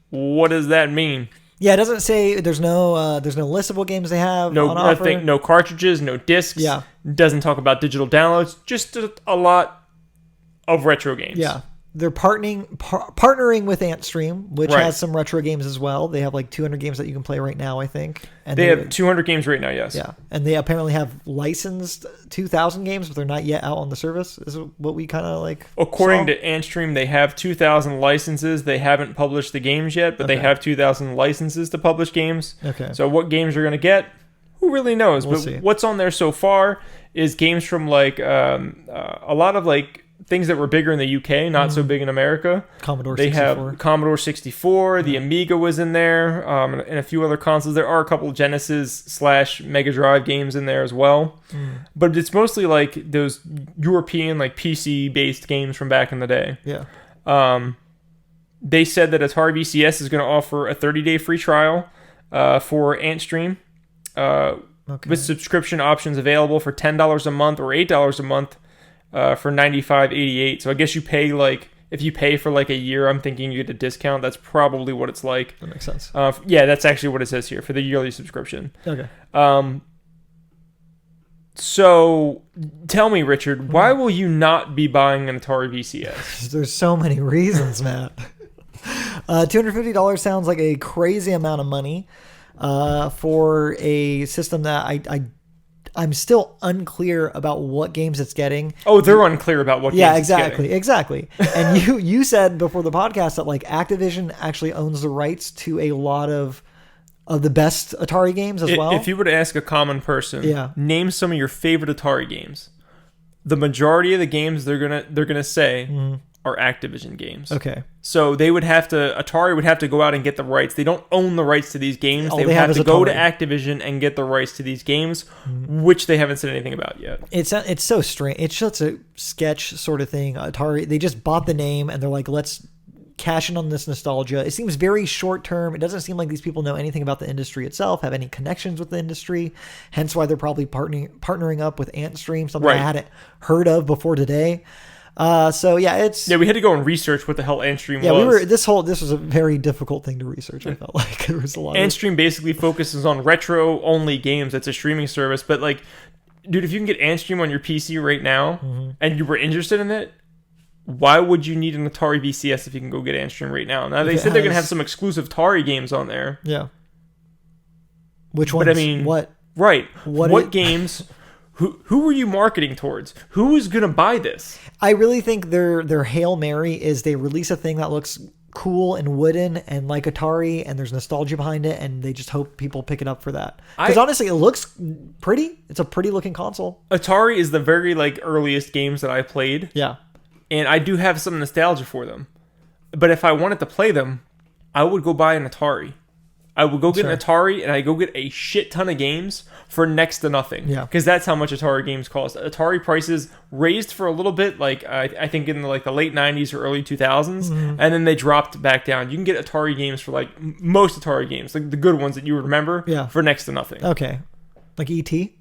Speaker 2: What does that mean?
Speaker 1: Yeah, it doesn't say there's no listable games they have on offer.
Speaker 2: Nothing, no cartridges, no discs.
Speaker 1: Yeah.
Speaker 2: Doesn't talk about digital downloads. Just a lot of retro games.
Speaker 1: Yeah. They're partnering with AntStream, which has some retro games as well. They have like 200 games that you can play right now, I think. And
Speaker 2: they have 200 games right now, yes.
Speaker 1: Yeah. And they apparently have licensed 2,000 games, but they're not yet out on the service. This is what we kind of like
Speaker 2: According to AntStream, they have 2,000 licenses. They haven't published the games yet, but they have 2,000 licenses to publish games.
Speaker 1: Okay.
Speaker 2: So what games you're going to get, who really knows?
Speaker 1: We'll
Speaker 2: but
Speaker 1: see.
Speaker 2: What's on there so far is games from like a lot of like things that were bigger in the UK, not so big in America.
Speaker 1: Commodore 64.
Speaker 2: They have Commodore 64. The Amiga was in there, and a few other consoles. There are a couple Genesis / Mega Drive games in there as well. But it's mostly like those European, like PC-based games from back in the day.
Speaker 1: Yeah.
Speaker 2: They said that Atari VCS is going to offer a 30-day free trial for AntStream, with subscription options available for $10 a month or $8 a month. For $95.88. So I guess you pay if you pay for like a year, I'm thinking you get a discount. That's probably what it's like.
Speaker 1: That makes sense.
Speaker 2: Yeah, that's actually what it says here for the yearly subscription.
Speaker 1: Okay.
Speaker 2: So tell me, Richard, why will you not be buying an Atari VCS?
Speaker 1: There's so many reasons, Matt. $250 sounds like a crazy amount of money for a system that I'm still unclear about what games it's getting.
Speaker 2: Oh, they're unclear about what games it's getting.
Speaker 1: Exactly. And you said before the podcast that like Activision actually owns the rights to a lot of the best Atari games as well.
Speaker 2: If you were to ask a common person, name some of your favorite Atari games, the majority of the games they're gonna say are Activision games.
Speaker 1: Okay.
Speaker 2: So Atari would have to go out and get the rights. They don't own the rights to these games.
Speaker 1: All
Speaker 2: they
Speaker 1: they
Speaker 2: would
Speaker 1: have
Speaker 2: have
Speaker 1: is
Speaker 2: to go to
Speaker 1: Atari.
Speaker 2: Activision and get the rights to these games, which they haven't said anything about yet.
Speaker 1: It's so strange. It's just a sketch sort of thing. Atari, they just bought the name and they're like, let's cash in on this nostalgia. It seems very short term. It doesn't seem like these people know anything about the industry itself, have any connections with the industry. Hence why they're probably partnering up with AntStream, something I hadn't heard of before today. We had to
Speaker 2: go and research what the hell AntStream was.
Speaker 1: Yeah, this was a very difficult thing to research. I felt like there was a lot.
Speaker 2: AntStream basically focuses on retro only games. It's a streaming service, but like, dude, if you can get AntStream on your PC right now and you were interested in it, why would you need an Atari VCS if you can go get AntStream right now? Now they said they're gonna have some exclusive Atari games on there.
Speaker 1: Yeah. Which ones?
Speaker 2: But I mean,
Speaker 1: what?
Speaker 2: Right. What games? Who are you marketing towards? Who is going to buy this?
Speaker 1: I really think their Hail Mary is they release a thing that looks cool and wooden and like Atari, and there's nostalgia behind it, and they just hope people pick it up for that. Because honestly, it looks pretty. It's a pretty looking console.
Speaker 2: Atari is the very earliest games that I played.
Speaker 1: Yeah.
Speaker 2: And I do have some nostalgia for them. But if I wanted to play them, I would go buy an Atari. I would go get an Atari, and I go get a shit ton of games for next to nothing.
Speaker 1: Yeah.
Speaker 2: Because that's how much Atari games cost. Atari prices raised for a little bit, I think in the late 90s or early 2000s, and then they dropped back down. You can get Atari games for most Atari games, like the good ones that you would remember, for next to nothing.
Speaker 1: Okay. Like E.T.?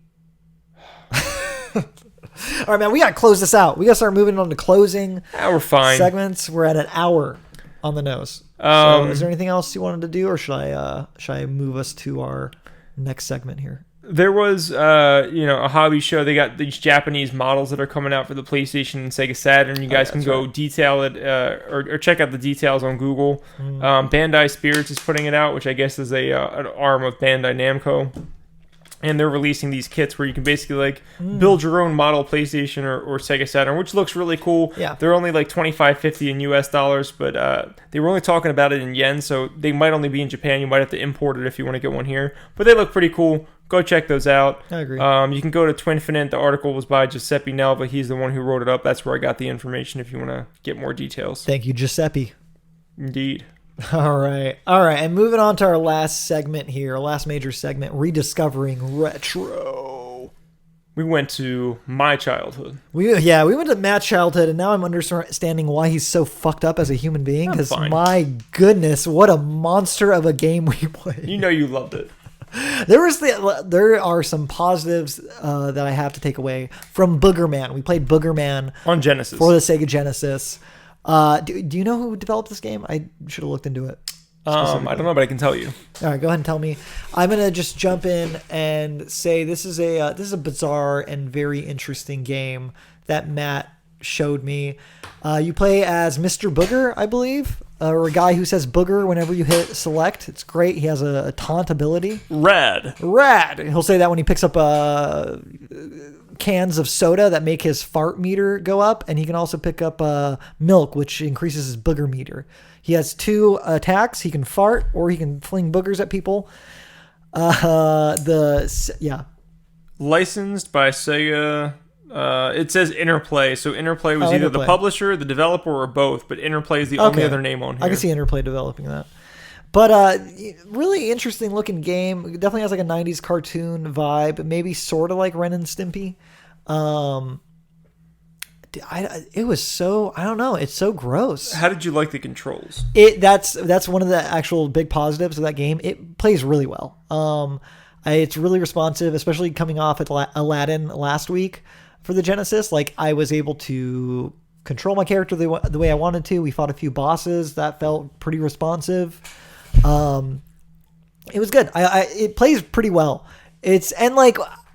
Speaker 1: All right, man, we got to close this out. We got to start moving on to closing
Speaker 2: We're fine.
Speaker 1: segments. We're at an hour on the nose. So is there anything else you wanted to do, or should I move us to our next segment here?
Speaker 2: There was, a hobby show. They got these Japanese models that are coming out for the PlayStation and Sega Saturn. You guys can go detail it or check out the details on Google. Bandai Spirits is putting it out, which I guess is an arm of Bandai Namco. And they're releasing these kits where you can basically build your own model PlayStation or Sega Saturn, which looks really cool.
Speaker 1: Yeah.
Speaker 2: They're only like $25.50 in US dollars, but they were only talking about it in yen, so they might only be in Japan. You might have to import it if you want to get one here. But they look pretty cool. Go check those out.
Speaker 1: I agree.
Speaker 2: You can go to Twinfinite. The article was by Giuseppe Nelva. He's the one who wrote it up. That's where I got the information if you want to get more details.
Speaker 1: Thank you, Giuseppe.
Speaker 2: Indeed.
Speaker 1: All right. And moving on to our last segment here, our last major segment, rediscovering retro.
Speaker 2: We went to my childhood.
Speaker 1: We went to Matt's childhood, and now I'm understanding why he's so fucked up as a human being. Because my goodness, what a monster of a game we played.
Speaker 2: You know you loved it.
Speaker 1: There are some positives that I have to take away from Boogerman. We played Boogerman
Speaker 2: on Genesis
Speaker 1: for the Sega Genesis. Do you know who developed this game? I should have looked into it.
Speaker 2: I don't know, but I can tell you.
Speaker 1: All right, go ahead and tell me. I'm gonna just jump in and say this is a bizarre and very interesting game that Matt showed me. You play as Mr. Booger, I believe, or a guy who says booger whenever you hit select. It's great. He has a taunt ability.
Speaker 2: Rad.
Speaker 1: He'll say that when he picks up cans of soda that make his fart meter go up, and he can also pick up milk, which increases his booger meter. He has 2 attacks. He can fart, or he can fling boogers at people.
Speaker 2: Licensed by Sega. It says Interplay, so Interplay was either the publisher, the developer, or both, but Interplay is the only other name on here.
Speaker 1: I can see Interplay developing that. But really interesting looking game. It definitely has like a 90s cartoon vibe, maybe sort of like Ren and Stimpy. It was so, I don't know, it's so gross.
Speaker 2: How did you like the controls?
Speaker 1: That's one of the actual big positives of that game. It plays really well. It's really responsive, especially coming off at Aladdin last week for the Genesis. Like, I was able to control my character the way I wanted to. We fought a few bosses that felt pretty responsive. It was good. It plays pretty well.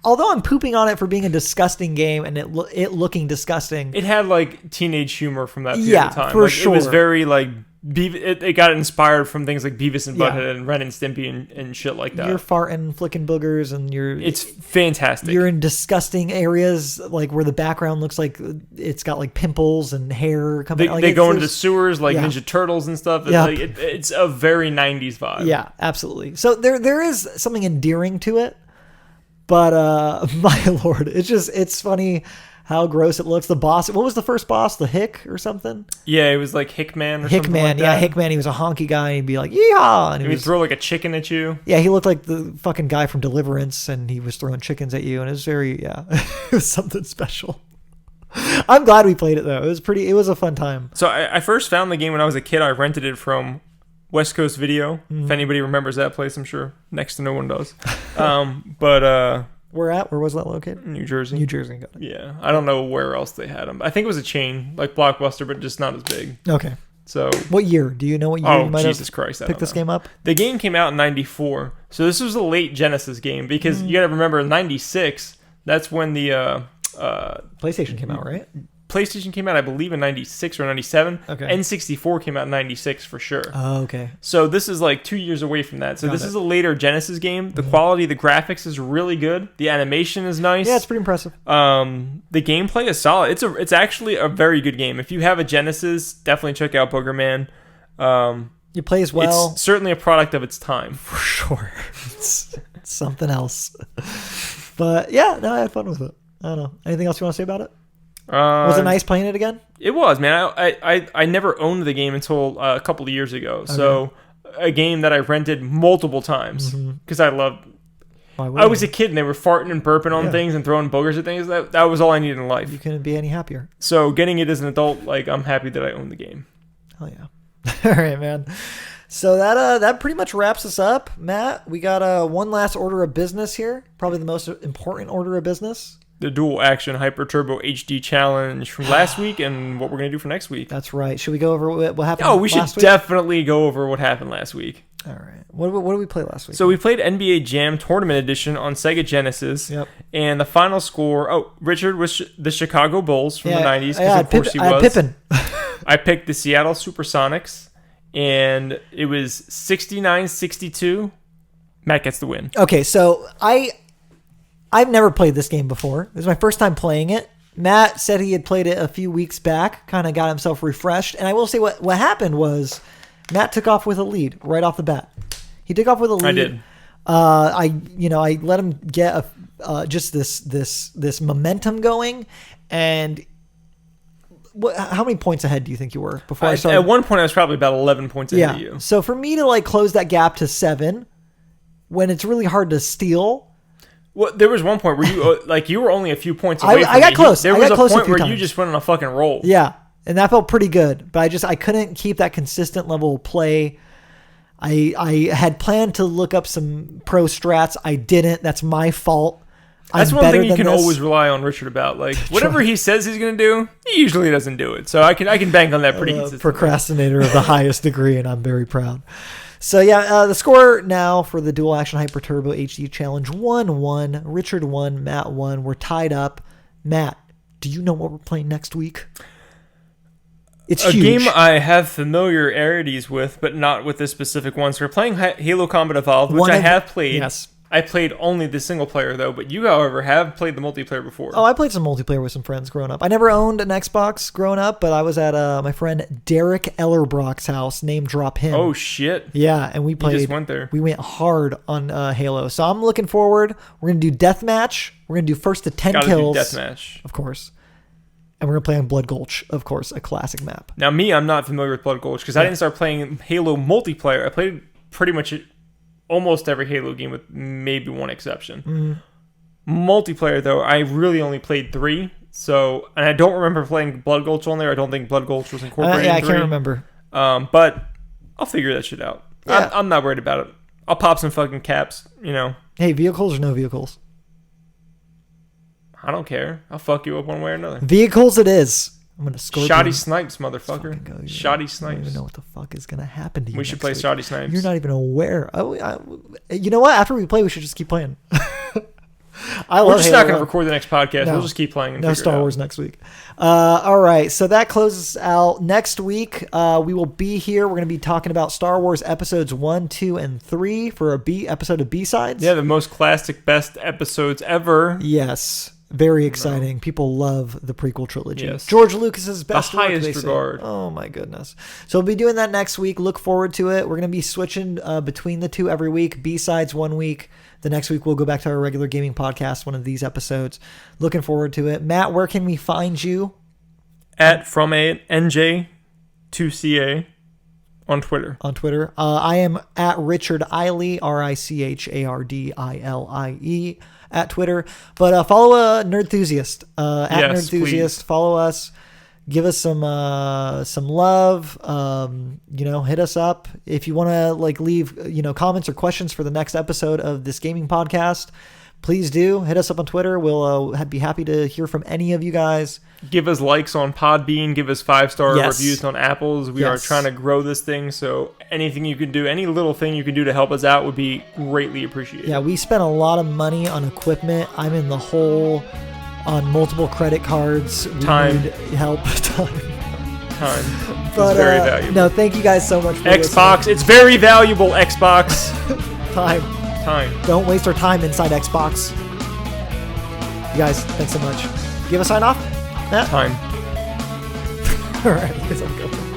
Speaker 1: Although I'm pooping on it for being a disgusting game and it looking disgusting,
Speaker 2: it had like teenage humor from that period of time.
Speaker 1: For sure.
Speaker 2: It was very like it got inspired from things like Beavis and Butthead and Ren and Stimpy and shit like that.
Speaker 1: You're farting, flicking boogers, and
Speaker 2: it's fantastic.
Speaker 1: You're in disgusting areas, like where the background looks like it's got like pimples and hair coming out.
Speaker 2: They go into the sewers like Ninja Turtles and stuff. It's a very 90s vibe.
Speaker 1: Yeah, absolutely. So there is something endearing to it, but my lord, it's funny how gross it looks. The boss, what was the first boss? The Hick or something?
Speaker 2: Yeah, it was like Hickman or something like that.
Speaker 1: Yeah, Hickman. He was a honky guy, and he'd be like, yeehaw! And
Speaker 2: he would throw like a chicken at you.
Speaker 1: Yeah, he looked like the fucking guy from Deliverance, and he was throwing chickens at you, and it was it was something special. I'm glad we played it, though. It was a fun time.
Speaker 2: So I first found the game when I was a kid. I rented it from West Coast Video. Mm-hmm. If anybody remembers that place, I'm sure next to no one does.
Speaker 1: Where was that located?
Speaker 2: New Jersey.
Speaker 1: New Jersey, got it.
Speaker 2: Yeah. I don't know where else they had them. I think it was a chain, like Blockbuster, but just not as big.
Speaker 1: Okay.
Speaker 2: So
Speaker 1: what year? Do you know what year you might have picked this game up?
Speaker 2: The game came out in 94. So this was a late Genesis game because you got to remember in 96, that's when the
Speaker 1: PlayStation came out, right?
Speaker 2: PlayStation came out, I believe, in 96 or 97.
Speaker 1: Okay.
Speaker 2: N64 came out in 96 for sure.
Speaker 1: Oh, okay. So
Speaker 2: this is like 2 years away from that. So this is a later Genesis game. The quality, the graphics is really good. The animation is nice.
Speaker 1: Yeah, it's pretty impressive.
Speaker 2: The gameplay is solid. It's actually a very good game. If you have a Genesis, definitely check out Boogerman.
Speaker 1: It plays well.
Speaker 2: It's certainly a product of its time.
Speaker 1: For sure. It's something else. But yeah, no, I had fun with it. I don't know. Anything else you want to say about it? Was it nice playing it again?
Speaker 2: It was, man. I never owned the game until a couple of years ago. Okay. So a game that I rented multiple times because I loved. I was a kid and they were farting and burping on things and throwing boogers at things. That was all I needed in life.
Speaker 1: You couldn't be any happier.
Speaker 2: So getting it as an adult, like, I'm happy that I own the game.
Speaker 1: Hell yeah! All right, man. So that pretty much wraps us up, Matt. We got one last order of business here. Probably the most important order of business.
Speaker 2: the dual action hyper turbo HD challenge from last week and what we're going to do for next week.
Speaker 1: That's right. Should we go over what happened
Speaker 2: Oh, we should
Speaker 1: last week?
Speaker 2: definitely go over what happened last week.
Speaker 1: All right. What did we play last week?
Speaker 2: So we played NBA Jam Tournament Edition on Sega Genesis.
Speaker 1: Yep.
Speaker 2: And the final score... Oh, Richard was the Chicago Bulls from the 90s.
Speaker 1: Yeah,
Speaker 2: Of course he was.
Speaker 1: I had Pippen.
Speaker 2: I picked the Seattle Supersonics. And it was 69-62. Matt gets the win.
Speaker 1: Okay, so I've never played this game before. This is my first time playing it. Matt said he had played it a few weeks back, kind of got himself refreshed. And I will say what happened was Matt took off with a lead right off the bat. He took off with a lead.
Speaker 2: I did.
Speaker 1: I let him get just this momentum going. And how many points ahead do you think you were before I started?
Speaker 2: At one point, I was probably about 11 points ahead of you.
Speaker 1: So for me to close that gap to 7, when it's really hard to steal.
Speaker 2: Well, there was one point where you you were only a few points away from me.
Speaker 1: I got close.
Speaker 2: There was a point where
Speaker 1: times.
Speaker 2: you just went on a fucking roll.
Speaker 1: Yeah, and that felt pretty good. But I couldn't keep that consistent level of play. I had planned to look up some pro strats. I didn't. That's my fault.
Speaker 2: That's one thing you can always rely on Richard about. Whatever he says he's going to do, he usually doesn't do it. So I can bank on that pretty consistently.
Speaker 1: Procrastinator of the highest degree, and I'm very proud. So yeah, the score now for the Dual Action Hyper Turbo HD Challenge 1-1. Richard won, Matt won. We're tied up. Matt, do you know what we're playing next week? It's huge.
Speaker 2: A game I have familiarities with, but not with this specific one. So we're playing Halo Combat Evolved, which I have played.
Speaker 1: Yes.
Speaker 2: I played only the single player, though, but you, however, have played the multiplayer before.
Speaker 1: Oh, I played some multiplayer with some friends growing up. I never owned an Xbox growing up, but I was at my friend Derek Ellerbrock's house. Name drop him.
Speaker 2: Oh, shit.
Speaker 1: Yeah, and we played.
Speaker 2: You just went there.
Speaker 1: We went hard on Halo. So I'm looking forward. We're going to do deathmatch. We're going to do first to 10 kills.
Speaker 2: Gotta do deathmatch.
Speaker 1: Of course. And we're going to play on Blood Gulch, of course, a classic map.
Speaker 2: Now, I'm not familiar with Blood Gulch because I didn't start playing Halo multiplayer. I played pretty much almost every Halo game with maybe one exception. Multiplayer, though, I really only played 3. So, and I don't remember playing Blood Gulch on there. I don't think Blood Gulch was incorporated in 3.
Speaker 1: I can't remember.
Speaker 2: But I'll figure that shit out. Yeah. I'm not worried about it. I'll pop some fucking caps,
Speaker 1: Hey, vehicles or no vehicles?
Speaker 2: I don't care. I'll fuck you up one way or another.
Speaker 1: Vehicles it is. I'm going to score.
Speaker 2: Shoddy snipes, motherfucker. Shoddy snipes.
Speaker 1: I don't even know what the fuck is going to happen to you.
Speaker 2: We should play Shoddy snipes.
Speaker 1: You're not even aware. You know what? After we play, we should just keep playing.
Speaker 2: We're just not going to record the next podcast. No, we'll just keep playing.
Speaker 1: No Star Wars next week. All right. So that closes out. Next week, we will be here. We're going to be talking about Star Wars episodes 1, 2, and 3 for a episode of B-sides.
Speaker 2: Yeah, the most classic, best episodes ever.
Speaker 1: Yes. Very exciting. People love the prequel trilogy.
Speaker 2: Yes.
Speaker 1: George Lucas's best work,
Speaker 2: highest regard.
Speaker 1: Oh my goodness. So we'll be doing that next week. Look forward to it. We're going to be switching between the two every week. B-sides one week. The next week we'll go back to our regular gaming podcast, one of these episodes. Looking forward to it. Matt, where can we find you?
Speaker 2: At from a NJ2CA on Twitter.
Speaker 1: I am at Richard Eiley, RICHARDILIE. At Twitter, but follow Nerdthusiast at Nerdthusiast. Please. Follow us, give us some love. Hit us up if you want to leave comments or questions for the next episode of this gaming podcast. Please do hit us up on Twitter. We'll be happy to hear from any of you guys.
Speaker 2: Give us likes on Podbean. Give us 5-star reviews on Apples. We are trying to grow this thing, so anything you can do, any little thing you can do to help us out would be greatly appreciated.
Speaker 1: Yeah, we spent a lot of money on equipment. I'm in the hole on multiple credit cards.
Speaker 2: Time.
Speaker 1: We need help. Time.
Speaker 2: But, it's very valuable.
Speaker 1: No, thank you guys so much for
Speaker 2: Xbox.
Speaker 1: listening.
Speaker 2: It's very valuable, Xbox.
Speaker 1: Time. Don't waste our time inside Xbox. You guys, thanks so much. Do you have a sign off, Matt?
Speaker 2: Time.
Speaker 1: All right, I guess I'm going.